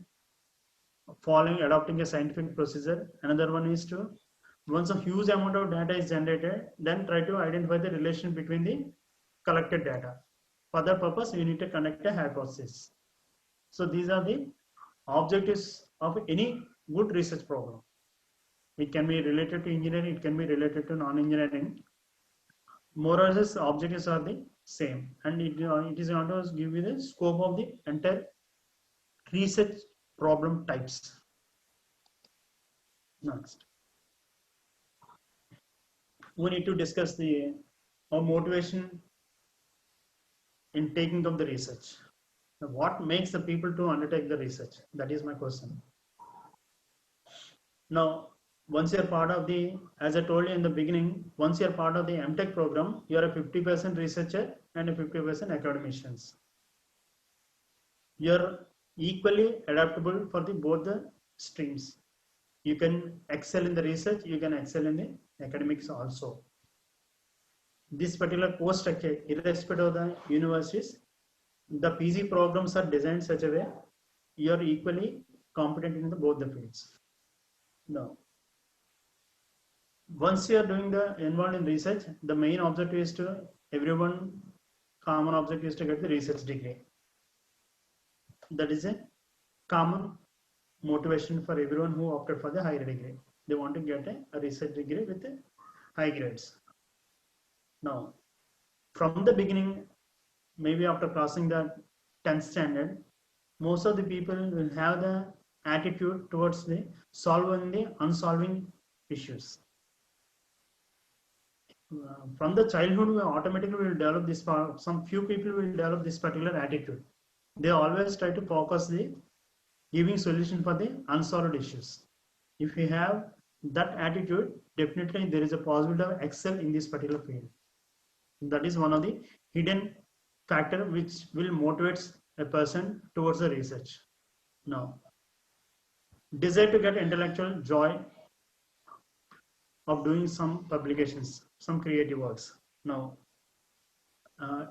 adopting a scientific procedure. Another one is to, once a huge amount of data is generated, then try to identify the relation between the collected data. For that purpose, you need to connect a hypothesis. So these are the objectives of any good research program. It can be related to engineering, it can be related to non-engineering. More or less, objectives are the same, and it is going to give you the scope of the entire research problem types. Next, we need to discuss the motivation in taking up the research. What makes the people to undertake the research? That is my question. Now, once you're part of the, as I told you in the beginning, once you're part of the MTech program, you're a 50% researcher and a 50% academicians. You're equally adaptable for both the streams. You can excel in the research, you can excel in the academics also. This particular course structure, irrespective of the universities, the PG programs are designed such a way you're equally competent in both the fields. Now, once you are involved in research, the main objective is to, everyone common objective is to get the research degree. That is a common motivation for everyone who opted for the higher degree. They want to get a research degree with high grades. Now, from the beginning, maybe after crossing the 10th standard, most of the people will have the attitude towards the solving the unsolving issues. From the childhood, we automatically will develop this. Some few people will develop this particular attitude. They always try to focus the giving solution for the unsolved issues. If you have that attitude, definitely there is a possibility of excel in this particular field. That is one of the hidden factor which will motivate a person towards the research. Now, desire to get intellectual joy of doing some publications, some creative works. Now,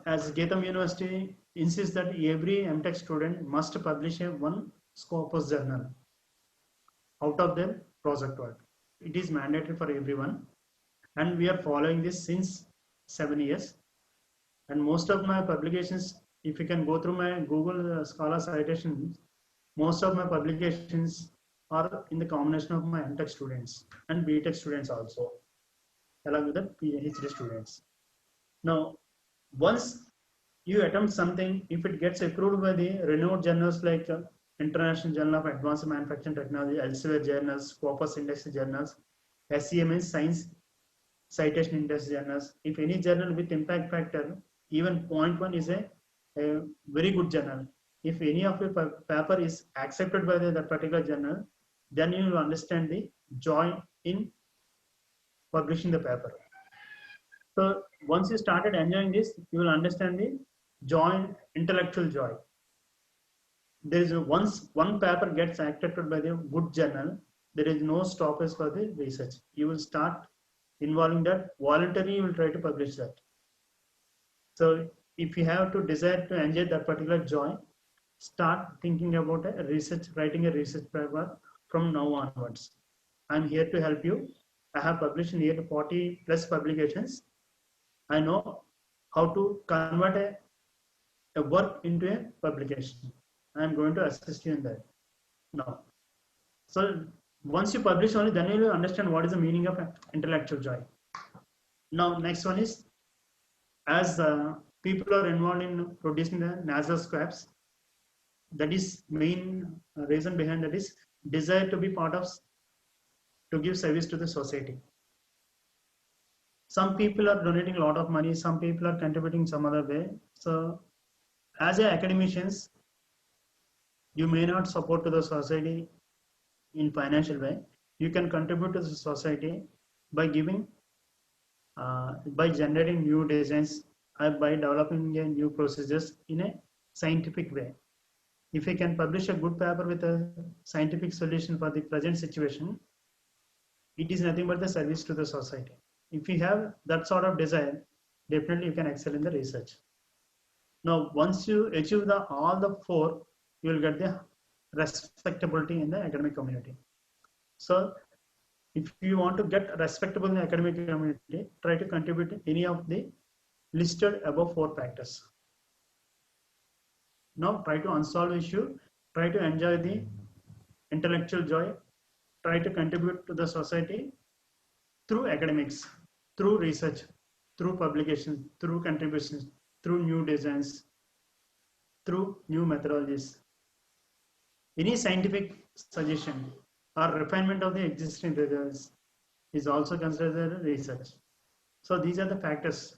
as GITAM University insists that every MTech student must publish one Scopus journal out of their project work. It is mandatory for everyone, and we are following this since 7 years. And most of my publications if you can go through my Google Scholar citations, most of my publications are in the combination of my MTech students and BTech students also, along with the PhD students. Now, once you attempt something, if it gets approved by the renowned journals like International Journal of Advanced Manufacturing Technology, Elsevier journals, Scopus Index journals, SCMS Science Citation Index journals, if any journal with impact factor, even 0.1 is a very good journal. If any of your paper is accepted by that particular journal, then you will understand the joy in publishing the paper. So once you started enjoying this, you will understand the joy, intellectual joy. There is once one paper gets accepted by the good journal, there is no stoppage for the research. You will start involving that voluntarily. You will try to publish that. So if you have to desire to enjoy that particular joy, start thinking about a research, writing a research paper from now onwards. I'm here to help you. I have published nearly 40 plus publications. I know how to convert a work into a publication. I'm going to assist you in that now. So once you publish only, then you will understand what is the meaning of intellectual joy. Now next one is, as people are involved in producing the nasal swabs, that is main reason behind that is desire to be part of, to give service to the society. Some people are donating a lot of money, some people are contributing some other way. So as a academicians, you may not support to the society in financial way. You can contribute to the society by giving, by generating new designs, by developing new procedures in a scientific way. If you can publish a good paper with a scientific solution for the present situation, it is nothing but the service to the society. If you have that sort of desire, definitely you can excel in the research. Now, once you achieve all the four, you will get the respectability in the academic community. So, if you want to get respectable in the academic community, try to contribute to any of the listed above 4 factors. Now, try to unsolve issue, try to enjoy the intellectual joy, try to contribute to the society through academics, through research, through publications, through contributions, through new designs, through new methodologies. Any scientific suggestion or refinement of the existing results is also considered as research. So these are the factors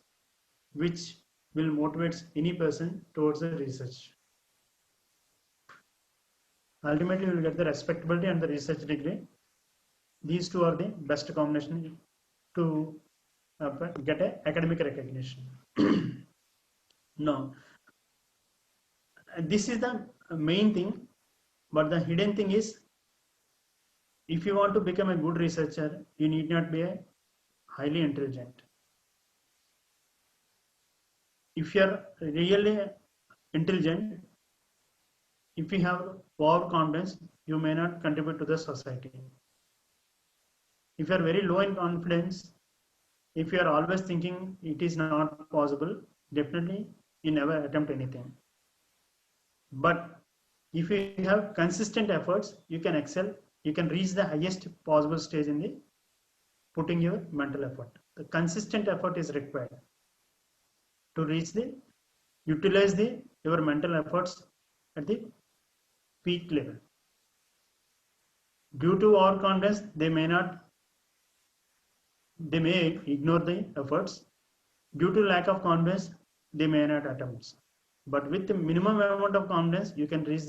which will motivate any person towards the research. Ultimately, you will get the respectability and the research degree. These two are the best combination to get an academic recognition. Now, this is the main thing, but the hidden thing is, if you want to become a good researcher, you need not be a highly intelligent. If you are really intelligent, if you have overconfidence, you may not contribute to the society. If you are very low in confidence, if you are always thinking it is not possible, definitely you never attempt anything. But if you have consistent efforts, you can excel, you can reach the highest possible stage in the putting your mental effort. The consistent effort is required to reach the, utilize your mental efforts at the peak level. Due to overconfidence, they may ignore the efforts. Due to lack of confidence, they may not attempt. But with the minimum amount of confidence, you can reach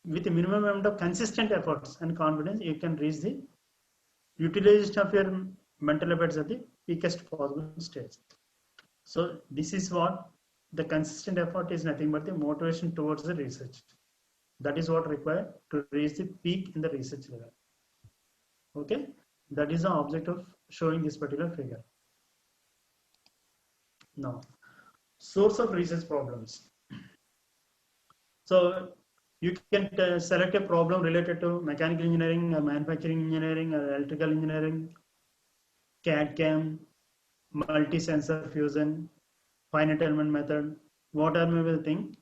with the minimum amount of consistent efforts and confidence, you can reach the utilization of your mental efforts at the peakest possible stage. So this is what the consistent effort is, nothing but the motivation towards the research. That is what required to reach the peak in the research level. Okay, that is the object of showing this particular figure. Now, source of research problems. So you can select a problem related to mechanical engineering or manufacturing engineering or electrical engineering, CAD/CAM, multi-sensor fusion, finite element method, what are maybe the thing?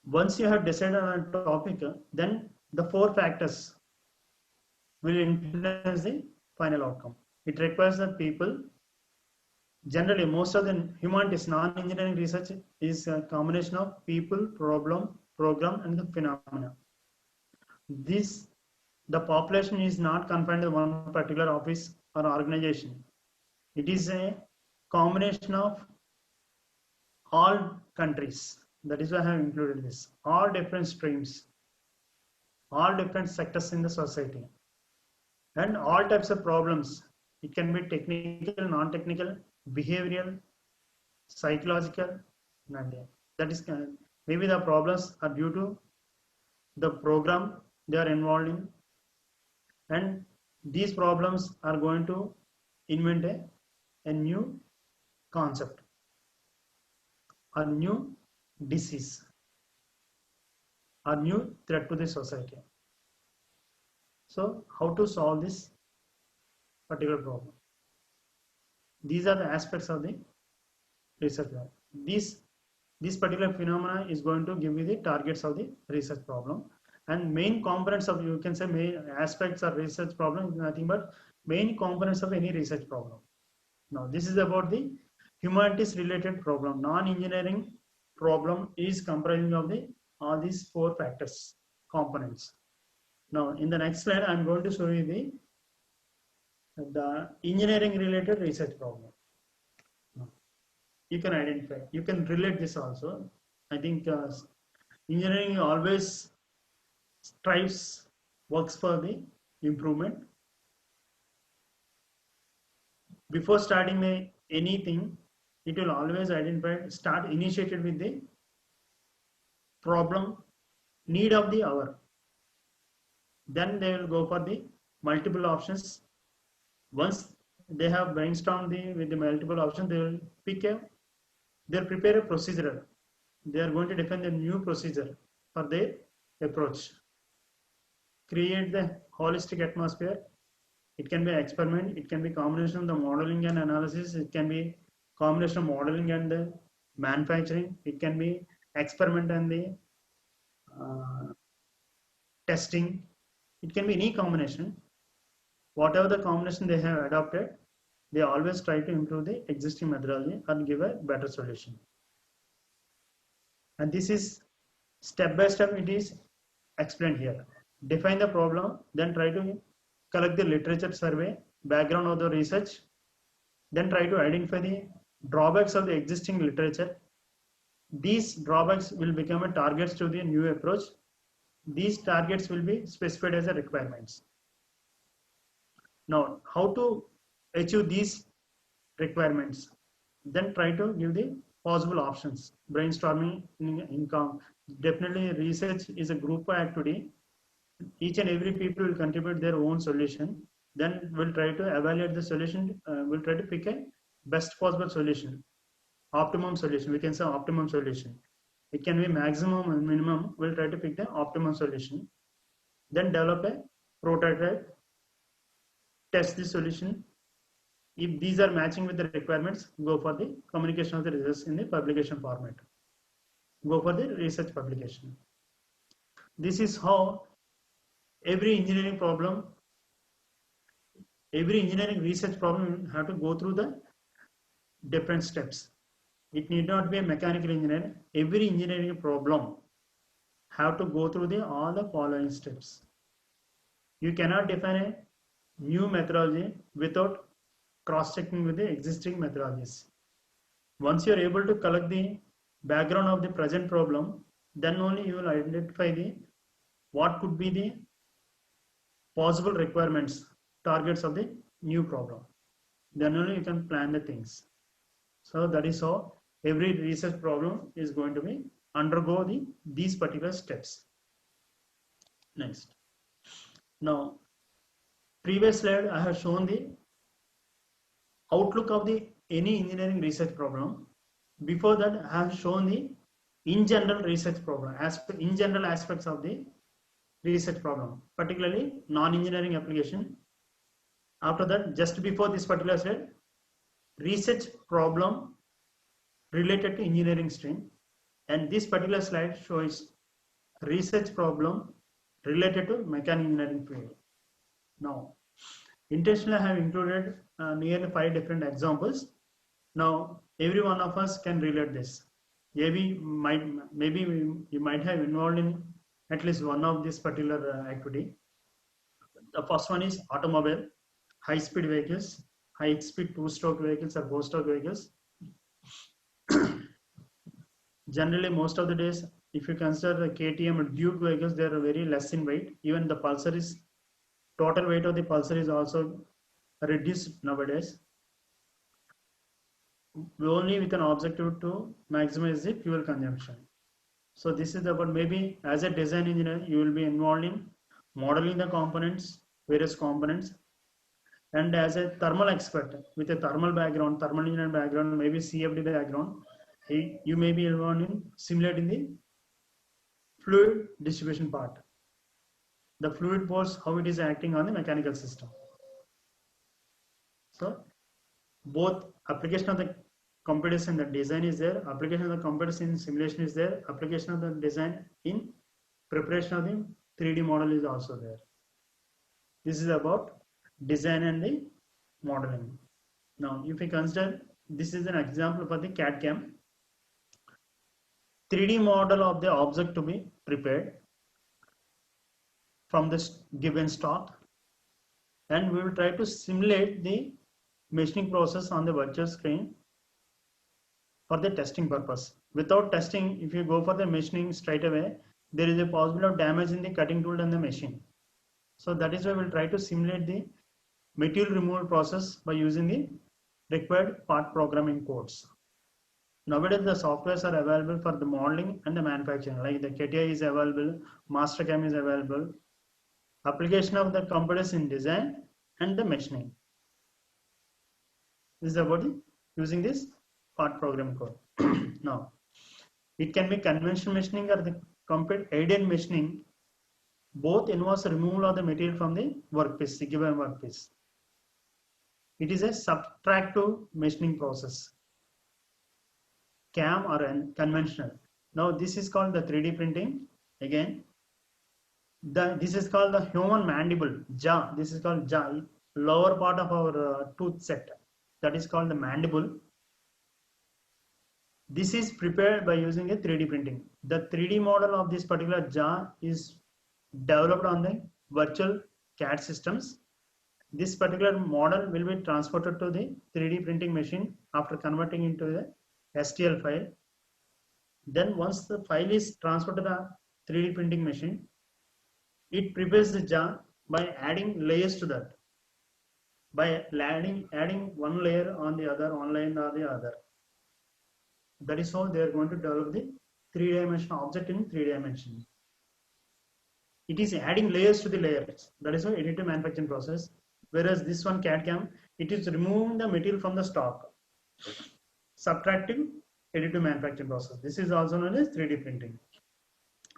Once you have decided on a topic, then the 4 factors will influence the final outcome. It requires that people, generally most of the humanities, non-engineering research is a combination of people, problem, program and the phenomena. This, the population is not confined to one particular office or organization. It is a combination of all countries. That is why I have included this. All different streams, all different sectors in the society, and all types of problems. It can be technical, non-technical, behavioral, psychological, and that is maybe the problems are due to the program they are involved in, and these problems are going to invent a new concept, a new disease, a new threat to the society. So how to solve this particular problem? These are the aspects of the research problem. This particular phenomena is going to give you the targets of the research problem, and main components of, you can say, main aspects of research problem is nothing but main components of any research problem. Now this is about the humanities related problem. Non-engineering problem is comprising of the all these 4 factors, components. Now in the next slide I am going to show you the engineering related research problem. You can identify, you can relate this also. I think engineering always strives, works for the improvement. Before starting anything, it will always identify, start initiated with the problem, need of the hour. Then they will go for the multiple options. Once they have brainstormed with the multiple options, they will they'll prepare a procedure. They are going to define a new procedure for their approach. Create the holistic atmosphere. It can be experiment, it can be combination of the modeling and analysis, it can be combination of modeling and the manufacturing, it can be experiment and the testing, it can be any combination. Whatever the combination they have adopted, they always try to improve the existing methodology and give a better solution. And this is step by step, it is explained here. Define the problem, then try to collect the literature survey, background of the research, then try to identify the drawbacks of the existing literature. These drawbacks will become a targets to the new approach. These targets will be specified as a requirements. Now, how to achieve these requirements? Then try to give the possible options. Brainstorming, definitely research is a group activity. Each and every people will contribute their own solution. Then we'll try to evaluate the solution. We'll try to pick a best possible solution, optimum solution. We can say optimum solution. It can be maximum and minimum. We'll try to pick the optimum solution. Then develop a prototype. Test the solution. If these are matching with the requirements, go for the communication of the results in the publication format. Go for the research publication. This is how every engineering problem, every engineering research problem have to go through the different steps. It need not be a mechanical engineer. Every engineering problem have to go through all the following steps. You cannot define a new methodology without cross-checking with the existing methodologies. Once you are able to collect the background of the present problem, then only you will identify what could be the possible requirements, targets of the new problem. Then only you can plan the things. So that is how every research problem is going to be undergo these particular steps. Next. Now, previous slide I have shown the outlook of any engineering research problem. Before that, I have shown the in general research problem, in general aspects of the research problem, particularly non-engineering application. After that, just before this particular slide, research problem related to engineering stream, and this particular slide shows research problem related to mechanical engineering field. Now, intentionally I have included nearly 5 different examples. Now, every one of us can relate this. Maybe you might have involved in at least one of this particular activity. The first one is automobile, high-speed vehicles, high-speed two-stroke vehicles or four-stroke vehicles. Generally, most of the days, if you consider the KTM or Duke vehicles, they are very less in weight. Even the Pulsar is, total weight of the Pulsar is also reduced nowadays. Only with an objective to maximize the fuel consumption. So this is about, maybe as a design engineer, you will be involved in modeling the components, various components, and as a thermal expert with a thermal background, thermal engineering background, maybe CFD background, you may be involved in simulating the fluid distribution part. The fluid force, how it is acting on the mechanical system. So both application of the computers in the design is there, application of the computers in simulation is there, application of the design in preparation of the 3D model is also there. This is about design and the modeling. Now, if we consider, this is an example for the CAD CAM. 3D model of the object to be prepared from the given stock, and we will try to simulate the machining process on the virtual screen for the testing purpose. Without testing, if you go for the machining straight away, there is a possibility of damage in the cutting tool and the machine. So that is why we will try to simulate the material removal process by using the required part programming codes. Nowadays, the softwares are available for the modeling and the manufacturing, like the CATIA is available, Mastercam is available. Application of the computers in design and the machining. This is about using this part program code. Now, it can be conventional machining or the computer aided machining. Both involves removal of the material from the workpiece, the given workpiece. It is a subtractive machining process, CAM or conventional. Now this is called the 3D printing. Again, this is called the human mandible, jaw. This is called jaw, lower part of our tooth set. That is called the mandible. This is prepared by using a 3D printing. The 3D model of this particular jaw is developed on the virtual CAD systems. This particular model will be transported to the 3D printing machine after converting into the STL file. Then once the file is transferred to the 3D printing machine, it prepares the jaw by adding layers to that. By adding one layer on the other, one layer on the other. That is how they are going to develop the 3-dimensional object in 3 dimensions. It is adding layers to the layers. That is how additive manufacturing process. Whereas this one CAD CAM, it is removing the material from the stock. Subtracting additive manufacturing process. This is also known as 3D printing.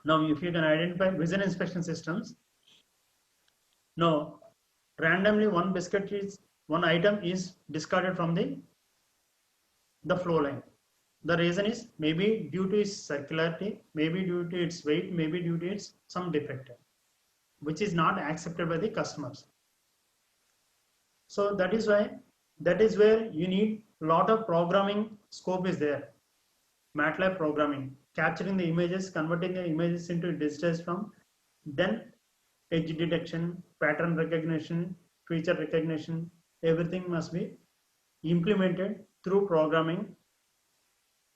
Now, if you can identify vision inspection systems, now randomly one item is discarded from the flow line. The reason is maybe due to its circularity, maybe due to its weight, maybe due to its some defect, which is not accepted by the customers. So that is where you need a lot of programming scope is there. MATLAB programming, capturing the images, converting the images into digitized form, then edge detection, pattern recognition, feature recognition, everything must be implemented through programming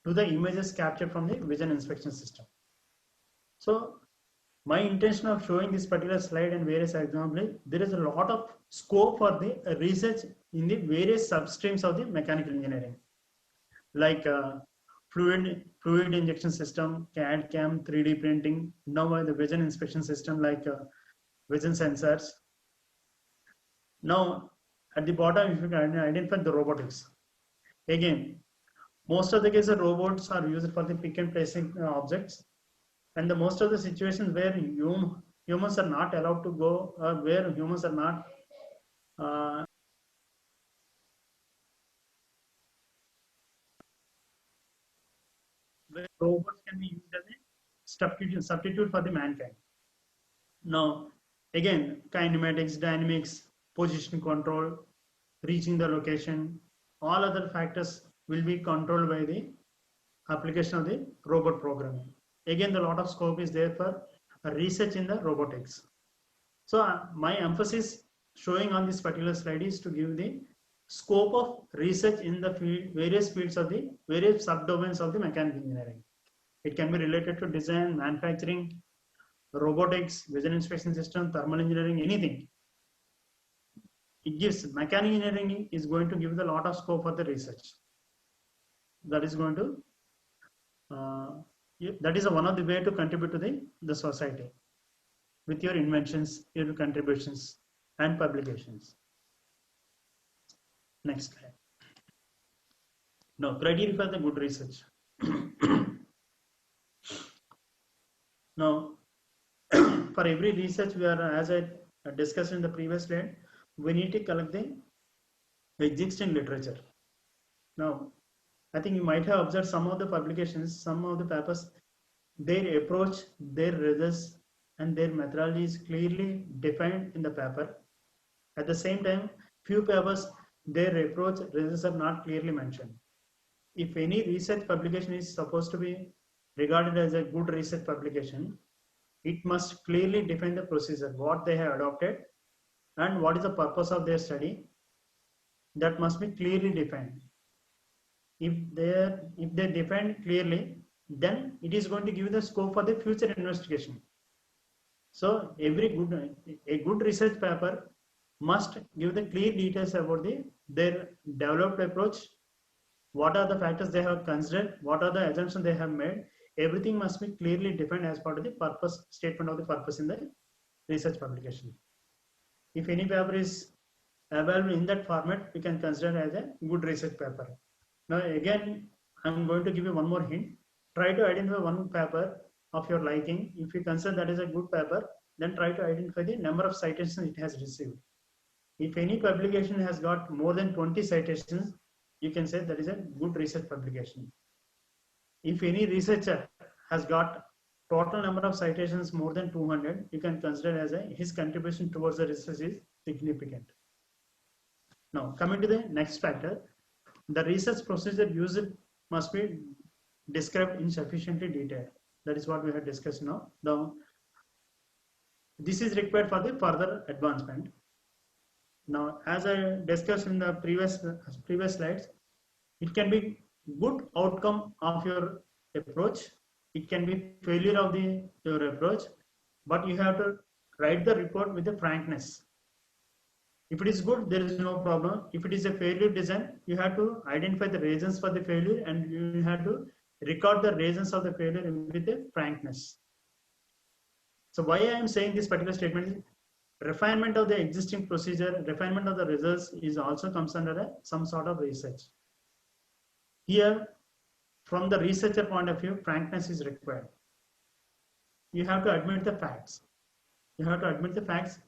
to the images captured from the vision inspection system. So my intention of showing this particular slide and various examples, there is a lot of scope for the research in the various substreams of the mechanical engineering, like fluid injection system, CAD, CAM, 3D printing, now the vision inspection system like vision sensors. Now at the bottom, if you can identify the robotics. Again, most of the cases robots are used for the pick and placing objects, and the most of the situations where humans are not allowed to go, where humans are not robots can be used as a substitute for the mankind. Now, again, kinematics, dynamics, position control, reaching the location, all other factors will be controlled by the application of the robot programming. Again, the lot of scope is there for research in the robotics. So my emphasis showing on this particular slide is to give the scope of research in the field, various fields of the various subdomains of the mechanical engineering. It can be related to design, manufacturing, robotics, visual inspection system, thermal engineering, anything. It gives mechanical engineering is going to give the lot of scope for the research. That is going to that is one of the way to contribute to the society with your inventions, your contributions, and publications. Next slide. Now, criteria for the good research. Now, for every research, we are, as I discussed in the previous slide, we need to collect the existing literature. Now, I think you might have observed some of the publications, some of the papers, their approach, their results, and their methodology is clearly defined in the paper. At the same time, few papers, their approach, results are not clearly mentioned. If any research publication is supposed to be regarded as a good research publication, it must clearly define the procedure, what they have adopted, and what is the purpose of their study. That must be clearly defined. If they define clearly, then it is going to give the scope for the future investigation. So a good research paper must give the clear details about their developed approach, what are the factors they have considered, what are the assumptions they have made. Everything must be clearly defined as part of the purpose statement of the purpose in the research publication. If any paper is available in that format, we can consider as a good research paper. Now again, I'm going to give you one more hint. Try to identify one paper of your liking. If you consider that is a good paper, then try to identify the number of citations it has received. If any publication has got more than 20 citations, you can say that is a good research publication. If any researcher has got total number of citations more than 200, you can consider as his contribution towards the research is significant. Now, coming to the next factor, the research procedure used must be described in sufficiently detail. That is what we have discussed now. Now, this is required for the further advancement. Now, as I discussed in the previous slides, it can be good outcome of your approach. It can be failure of your approach, but you have to write the report with the frankness. If it is good, there is no problem. If it is a failure design, you have to identify the reasons for the failure and you have to record the reasons of the failure with a frankness. So why I am saying this particular statement is refinement of the existing procedure, refinement of the results is also comes under some sort of research. Here, from the researcher point of view, frankness is required. You have to admit the facts. You have to admit the facts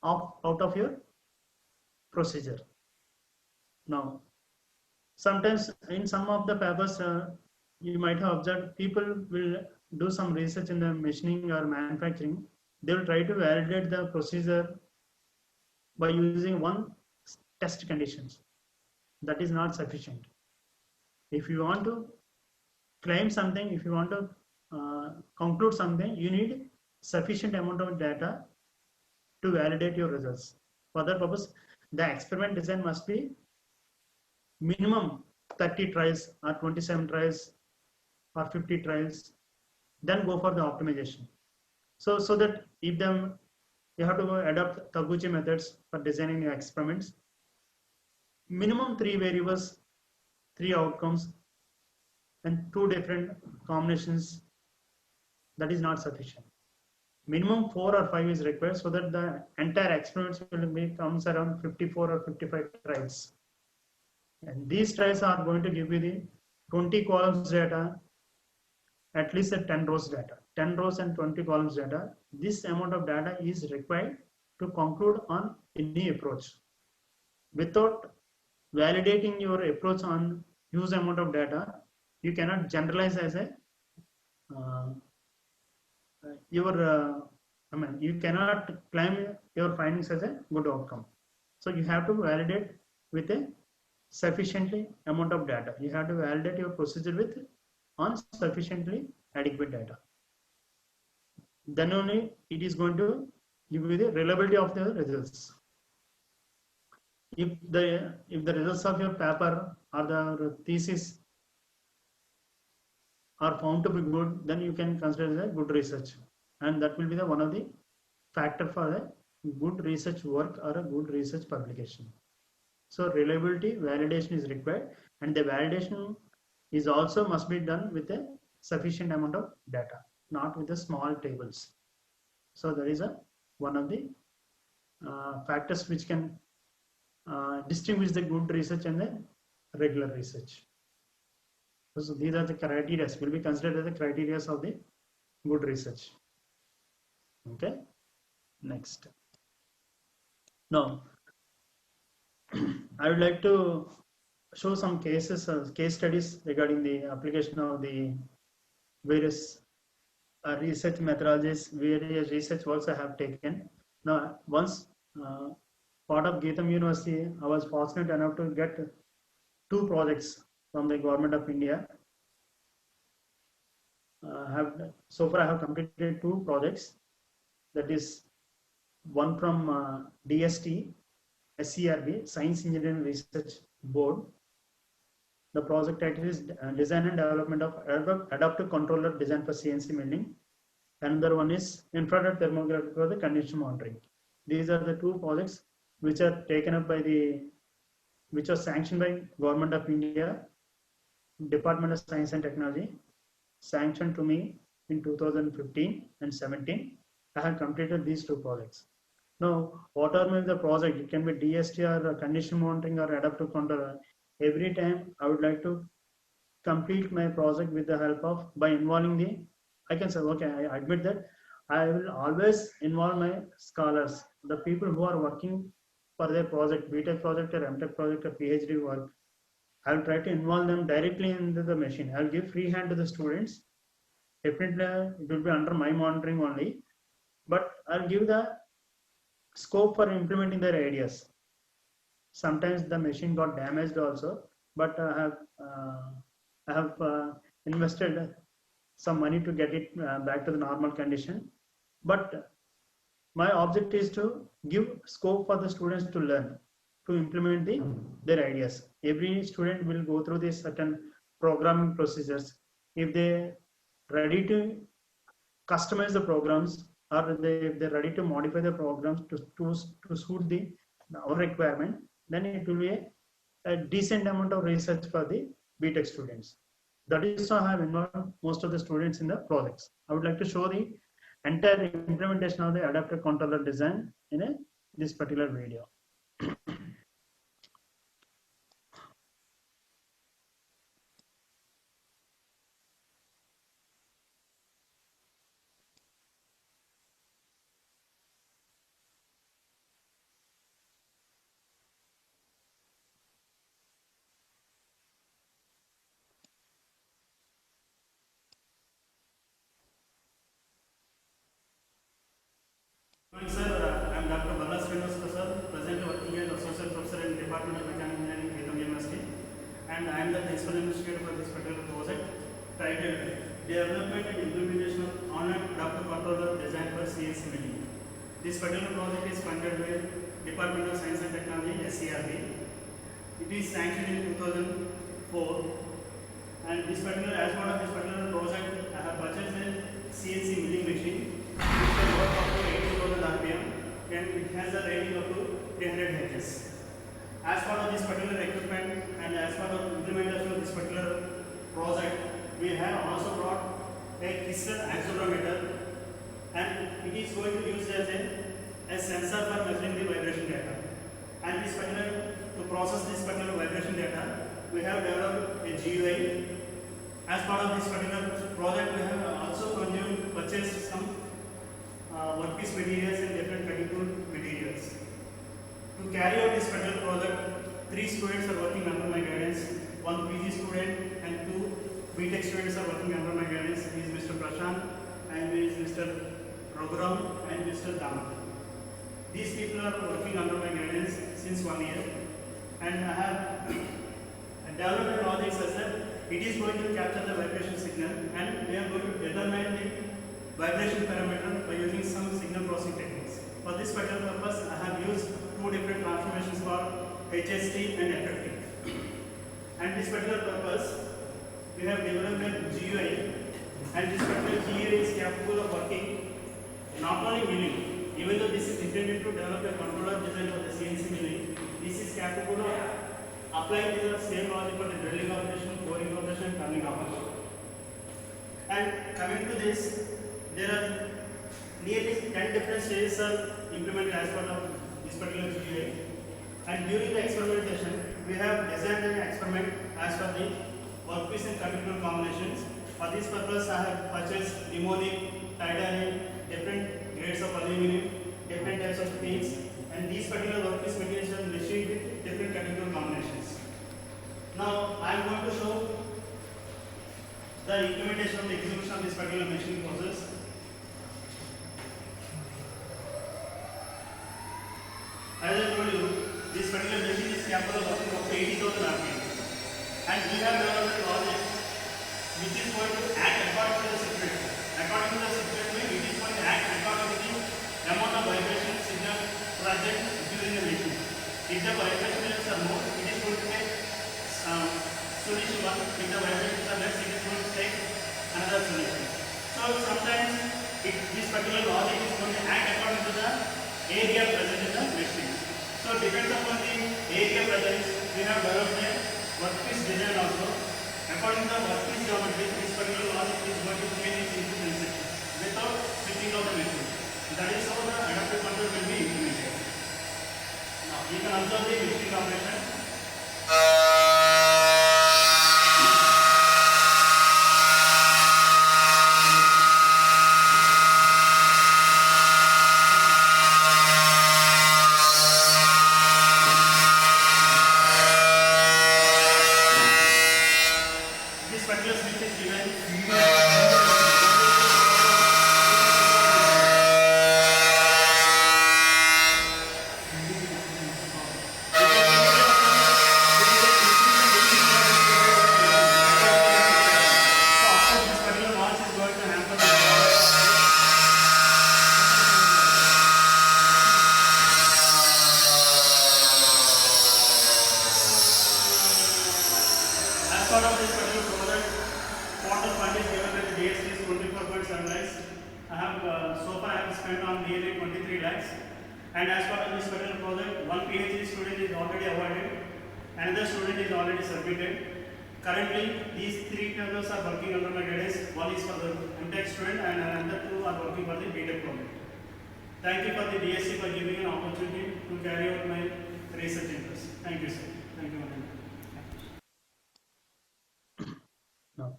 out of your procedure. Now, sometimes in some of the papers, you might have observed people will do some research in the machining or manufacturing. They will try to validate the procedure by using one test conditions. That is not sufficient. If you want to claim something, if you want to conclude something, you need sufficient amount of data to validate your results. For that purpose, the experiment design must be minimum 30 tries or 27 tries or 50 trials, then go for the optimization. So that if you have to adopt Taguchi methods for designing your experiments, minimum 3 variables, 3 outcomes, and 2 different combinations, that is not sufficient. Minimum 4 or 5 is required so that the entire experiments will comes around 54 or 55 trials. And these trials are going to give you the 20 columns data, at least the 10 rows data. 10 rows and 20 columns data. This amount of data is required to conclude on any approach. Without validating your approach on huge amount of data, you cannot generalize as a uh, you cannot claim your findings as a good outcome. So you have to validate with a sufficiently amount of data. You have to validate your procedure with on sufficiently adequate data. Then only it is going to give you the reliability of the results. If the results of your paper or the thesis are found to be good, then you can consider it a good research, and that will be the one of the factor for a good research work or a good research publication. So reliability validation is required, and the validation is also must be done with a sufficient amount of data, not with the small tables. So there is a one of the factors which can distinguish the good research and the regular research. So these are the criteria will be considered as the criteria of the good research. Okay, next. Now I would like to show some cases, case studies regarding the application of the various research methodologies, various research works I have taken. Now, once part of GITAM University, I was fortunate enough to get 2 projects from the Government of India. So far I have completed 2 projects. That is one from DST, SERB, Science Engineering Research Board. The project title is Design and Development of Adaptive Controller Design for CNC Milling. Another one is Infrared Thermography for the Condition Monitoring. These are the 2 projects which are taken up by which are sanctioned by Government of India, Department of Science and Technology, sanctioned to me in 2015 and 17. I have completed these 2 projects. Now, whatever the project, it can be DST or condition monitoring or adaptive controller. Every time I would like to complete my project with the help of by involving I can say, okay, I admit that I will always involve my scholars, the people who are working for their project, BTech project or MTech project or PhD work. I will try to involve them directly into the machine. I will give free hand to the students. Definitely, it will be under my monitoring only, but I will give the scope for implementing their ideas. Sometimes the machine got damaged also, but I have invested some money to get it back to the normal condition. But my object is to give scope for the students to learn, to implement their ideas. Every student will go through these certain programming procedures. If they ready to customize the programs, or if they're ready to modify the programs to suit our requirement, then it will be a decent amount of research for the BTech students. That is why I have involved most of the students in the projects. I would like to show the entire implementation of the adaptive controller design in this particular video. Good morning, sir. I am Dr. presently working as Associate Professor in the Department of Mechanical Engineering, GITAM University, and I am the Principal Investigator for this particular project titled Development and Implementation of Online Adaptive Controller Design for CNC Milling. This particular project is funded by Department of Science and Technology, SERB. It is sanctioned in 2004, and as part of this particular project, I have purchased a CNC milling machine which can work up to 80,000 RPM, and it has a rating up to 300 Hz. As part of this particular equipment and as part of implementation of this particular project, we have also brought a crystal accelerometer, and it is going to use as a sensor for measuring the vibration data. And to process this particular vibration data, we have developed a GUI. As part of this particular project, we have also purchased some workpiece materials and different cutting tool materials. To carry out this particular project, 3 students are working under my guidance, 1 PG student and 2 Mr. Program and Mr. Damat. These people are working under my guidance since 1 year, and I have developed a logic such that it is going to capture the vibration signal, and we are going to determine the vibration parameter by using some signal processing techniques. For this particular purpose, I have used two different transformations called HST and FFT. And this particular purpose, we have developed a GUI, and this particular GUI is capable of working not only milling, even though this is intended to develop a controller design for the CNC milling, this is capable of applying the same logic for the drilling operation, coring operation, turning operation. And coming to this, there are nearly 10 different stages are implemented as part of this particular GUI. And during the experimentation, we have designed an experiment as per the workpiece and cutting tool combinations. For this purpose, I have purchased pneumonic, titanium, different grades of aluminum, different types of paints, and these particular workpiece materials are machined with different cutting tool combinations. Now, I am going to show the implementation of the execution of this particular machining process. As I told you, this particular machine is capable of working up to 80,000 RPM, and we have developed a logic which is going to act according to the situation. According to the situation, it is going to act according to the amount of vibration signal present during the machine. If the vibration levels are more, it is going to take solution one. If the vibrations are less, it is going to take another solution. So sometimes this particular logic is going to act according to the area present in the machine. So depends upon the area presence, we have developed a workpiece design also. According to the workpiece geometry, this particular logic is going to change its input instructions without switching out the machine. That is how the adaptive control will be implemented. Now you can observe the machining operation. And as part of this particular project, one PhD student is already awarded, another student is already submitted. Currently, these three fellows are working under my guidance. One is for the MTech student and another two are working for the BTech project. Thank you for the DSC for giving an opportunity to carry out my research interests. Thank you, sir. Thank you, madam. Now,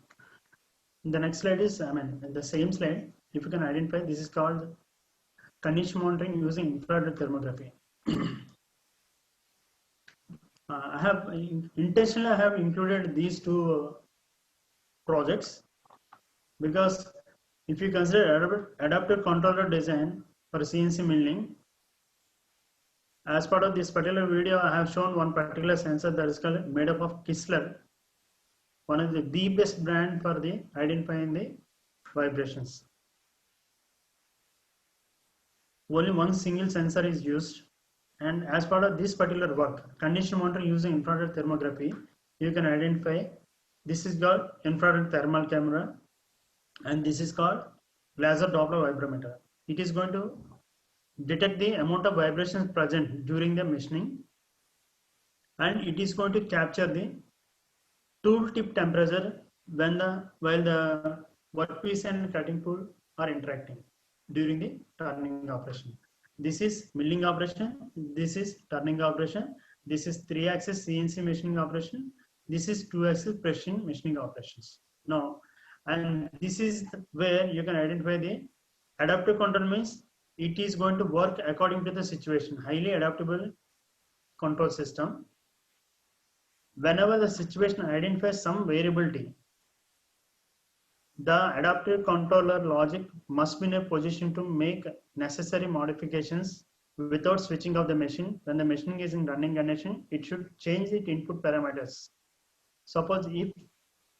the next slide is, the same slide, if you can identify, this is called condition monitoring using infrared thermography. I have intentionally included these two projects because if you consider adaptive controller design for CNC milling, as part of this particular video, I have shown one particular sensor that is called made up of Kistler, one of the best brand for the identifying the vibrations. Only one single sensor is used, and as part of this particular work, condition monitoring using infrared thermography, you can identify, this is called infrared thermal camera and this is called laser Doppler vibrometer. It is going to detect the amount of vibrations present during the machining, and it is going to capture the tool tip temperature while the workpiece and cutting tool are interacting during the turning operation. This is milling operation, this is turning operation, this is 3-axis CNC machining operation, this is 2-axis precision machining operations. Now, and this is where you can identify the adaptive control means it is going to work according to the situation, highly adaptable control system. Whenever the situation identifies some variability, The adaptive controller logic must be in a position to make necessary modifications without switching off the machine. When the machine is in running condition, it should change its input parameters. Suppose if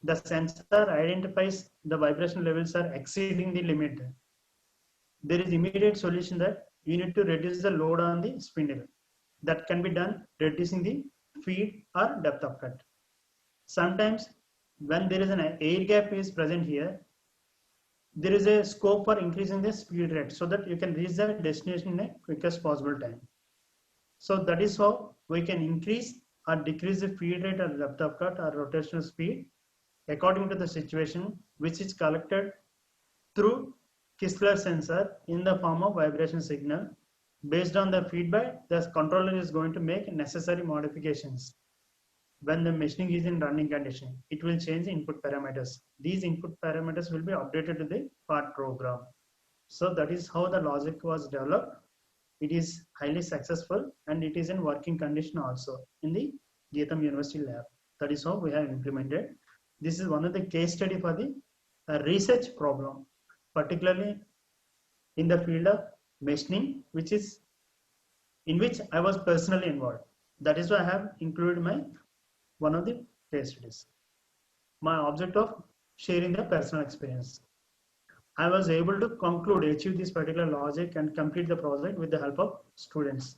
the sensor identifies the vibration levels are exceeding the limit, there is immediate solution that you need to reduce the load on the spindle. That can be done reducing the feed or depth of cut. Sometimes when there is an air gap is present here, there is a scope for increasing the speed rate so that you can reach the destination in a quickest possible time. So that is how we can increase or decrease the feed rate or depth of cut or rotational speed according to the situation, which is collected through Kistler sensor in the form of vibration signal. Based on the feedback, the controller is going to make necessary modifications. When the machining is in running condition, it will change the input parameters. These input parameters will be updated to the part program. So that is how the logic was developed. It is highly successful and it is in working condition also in the GITAM University lab. That is how we have implemented. This is one of the case study for the research problem, particularly in the field of machining, in which I was personally involved. That is why I have included one of the case studies. My object of sharing the personal experience. I was able to achieve this particular logic and complete the project with the help of students.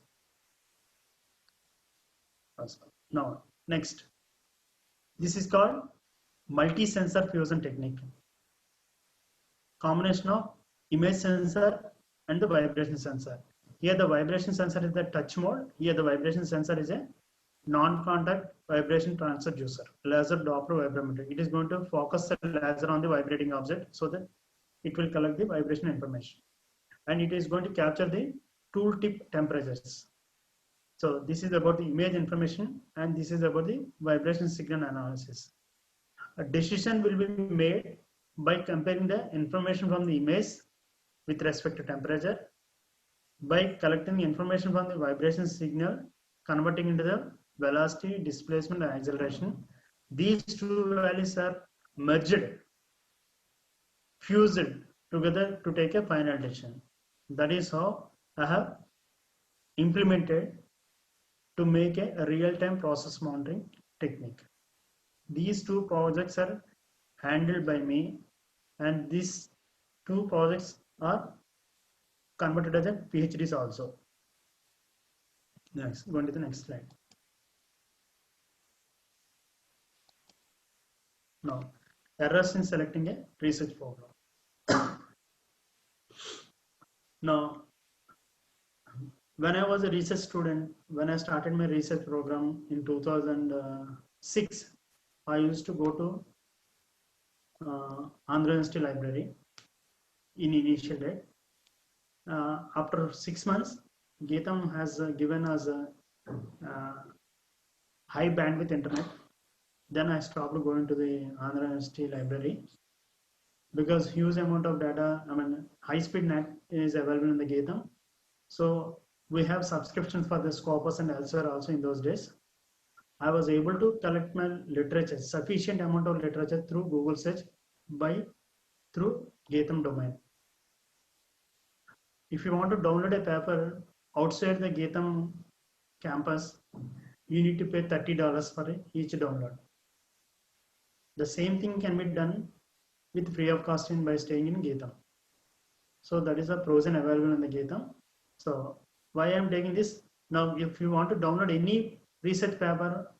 Now, next. This is called multi-sensor fusion technique. Combination of image sensor and the vibration sensor. Here the vibration sensor is the touch mode. Here the vibration sensor is a non-contact vibration transducer, laser Doppler vibrometer. It is going to focus the laser on the vibrating object so that it will collect the vibration information. And it is going to capture the tooltip temperatures. So this is about the image information and this is about the vibration signal analysis. A decision will be made by comparing the information from the image with respect to temperature, by collecting the information from the vibration signal, converting into the velocity, displacement, and acceleration. These two values are merged, fused together to take a final decision. That is how I have implemented to make a real-time process monitoring technique. These two projects are handled by me, and these two projects are converted as a PhDs also. Next, going to the next slide. Now, errors in selecting a research program. Now, when I was a research student, when I started my research program in 2006, I used to go to Andhra University Library in initial day. After 6 months, GITAM has given us a high bandwidth internet. Then I stopped going to the Andhra University Library because huge amount of data, high-speed net is available in the GITAM. So we have subscriptions for the Scopus and elsewhere also in those days. I was able to collect my literature, sufficient amount of literature through Google search through GITAM domain. If you want to download a paper outside the GITAM campus, you need to pay $30 for each download. The same thing can be done with free of cost by staying in GITAM. So that is a pros and available in the GITAM. So why I am taking this? Now, if you want to download any research paper,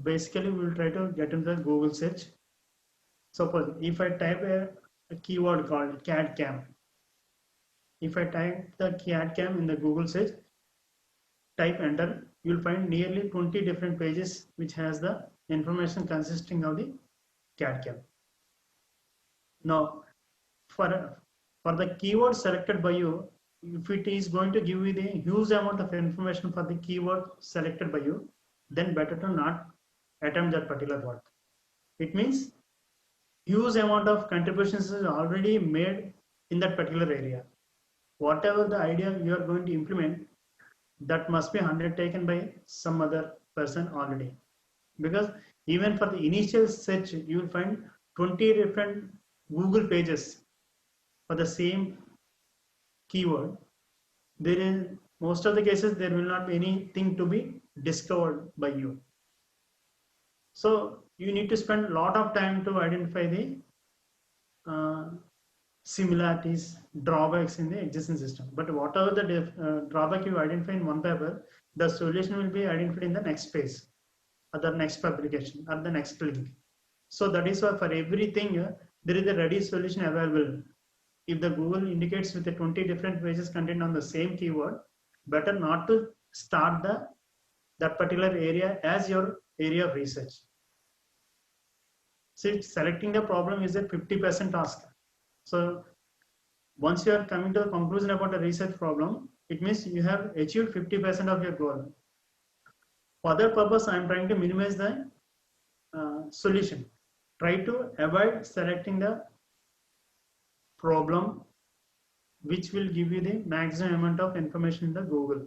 basically we will try to get into the Google search. Suppose if I type a keyword called CAD CAM. If I type the CAD CAM in the Google search, type enter, you will find nearly 20 different pages which has the information consisting of the CAD CAM. Now, for the keyword selected by you, if it is going to give you the huge amount of information for the keyword selected by you, then better to not attempt that particular work. It means huge amount of contributions is already made in that particular area. Whatever the idea you are going to implement, that must be undertaken by some other person already. Because even for the initial search, you will find 20 different Google pages for the same keyword, there is most of the cases there will not be anything to be discovered by you. So you need to spend a lot of time to identify the similarities, drawbacks in the existing system. But whatever the drawback you identify in one paper, the solution will be identified in the next page, or the next publication, or the next link. So that is why for everything there is a ready solution available. If the Google indicates with the 20 different pages content on the same keyword, better not to start that particular area as your area of research. See, selecting the problem is a 50% task. So once you are coming to a conclusion about a research problem, it means you have achieved 50% of your goal. For that purpose, I am trying to minimize the solution. Try to avoid selecting the problem which will give you the maximum amount of information in the Google.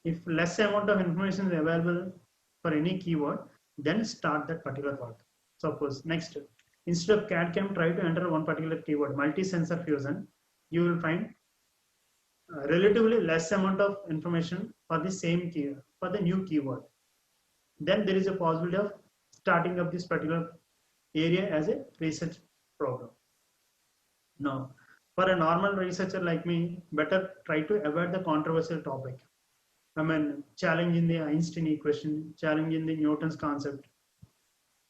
If less amount of information is available for any keyword, then start that particular work. Suppose next, instead of CAD/CAM, try to enter one particular keyword, multi-sensor fusion. You will find relatively less amount of information for the same keyword, for the new keyword. Then there is a possibility of starting up this particular area as a research problem. Now, for a normal researcher like me, better try to avoid the controversial topic. I mean, challenging the Einstein equation, challenging the Newton's concept,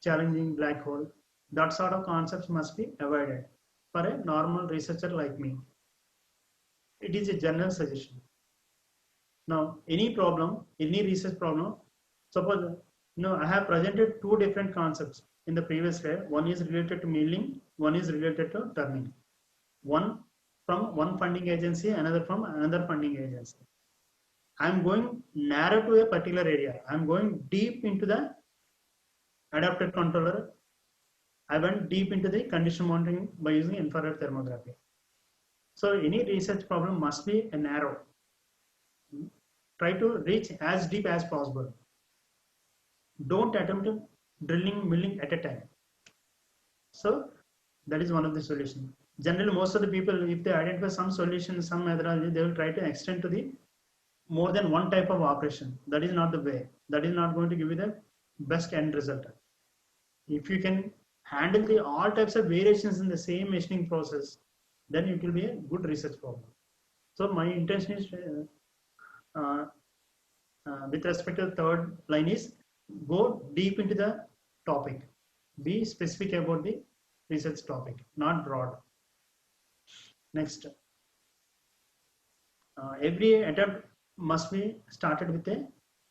challenging black hole. That sort of concepts must be avoided for a normal researcher like me. It is a general suggestion. Now, any problem, any research problem, suppose I have presented two different concepts in the previous slide. One is related to milling, one is related to turning. One from one funding agency, another from another funding agency. I am going narrow to a particular area. I am going deep into the adaptive controller. I went deep into the condition monitoring by using infrared thermography. So any research problem must be a narrow. Try to reach as deep as possible. Don't attempt drilling, milling at a time. So that is one of the solutions. Generally, most of the people, if they identify some solution, some methodology, they will try to extend to the more than one type of operation. That is not the way. That is not going to give you the best end result. If you can handle all types of variations in the same machining process, then it will be a good research problem. So my intention is, with respect to the third line, is go deep into the topic. Be specific about the research topic, not broad. Next, every attempt must be started with a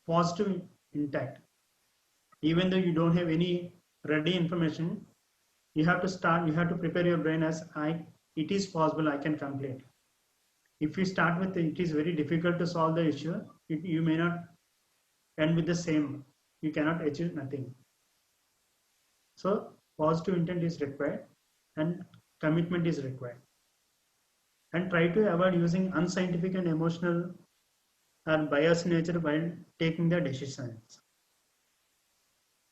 positive intent. Even though you don't have any ready information, you have to start, you have to prepare your brain as it is possible, I can complete. If you start with it is very difficult to solve the issue, you may not end with the same, you cannot achieve nothing. So positive intent is required and commitment is required. And try to avoid using unscientific and emotional and biased nature while taking the decisions.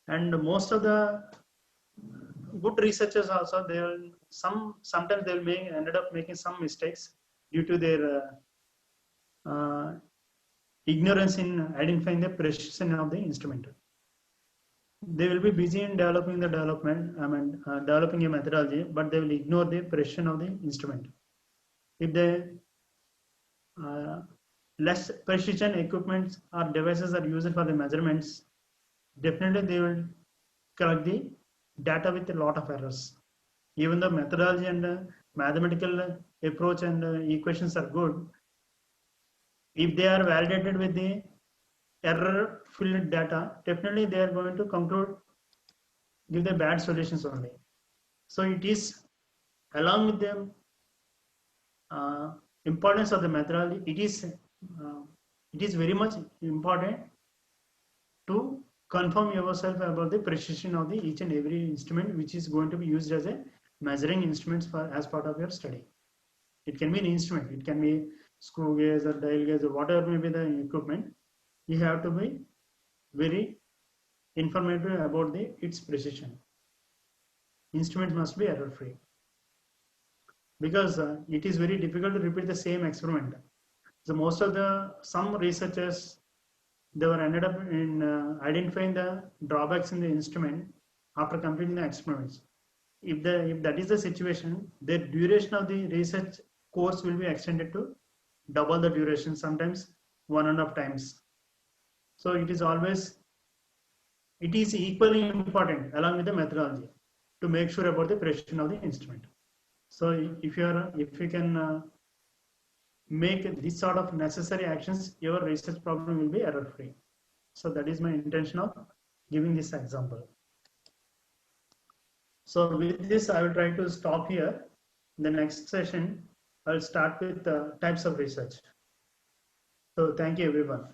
And most of the good researchers also, they will sometimes they will ended up making some mistakes due to their ignorance in identifying the precision of the instrument. They will be busy in developing the developing a methodology, but they will ignore the precision of the instrument. If the less precision equipment or devices are used for the measurements, definitely they will collect the data with a lot of errors. Even the methodology and mathematical approach and equations are good, if they are validated with the error-filled data, definitely they are going to give the bad solutions only. So it is, along with the importance of the methodology, it is very much important to confirm yourself about the precision of each and every instrument which is going to be used as a measuring instruments as part of your study. It can be an instrument, it can be screw gauge or dial gauge or whatever may be the equipment. You have to be very informative about its precision. instrument must be error free, because it is very difficult to repeat the same experiment. So most of some researchers, they were ended up in identifying the drawbacks in the instrument after completing the experiments. If that is the situation, the duration of the research course will be extended to double the duration, sometimes 1.5 times. So it is equally important along with the methodology to make sure about the precision of the instrument. So if you can make this sort of necessary actions, your research problem will be error free. So that is my intention of giving this example. So with this, I will try to stop here. In the next session, I'll start with types of research. So thank you, everyone.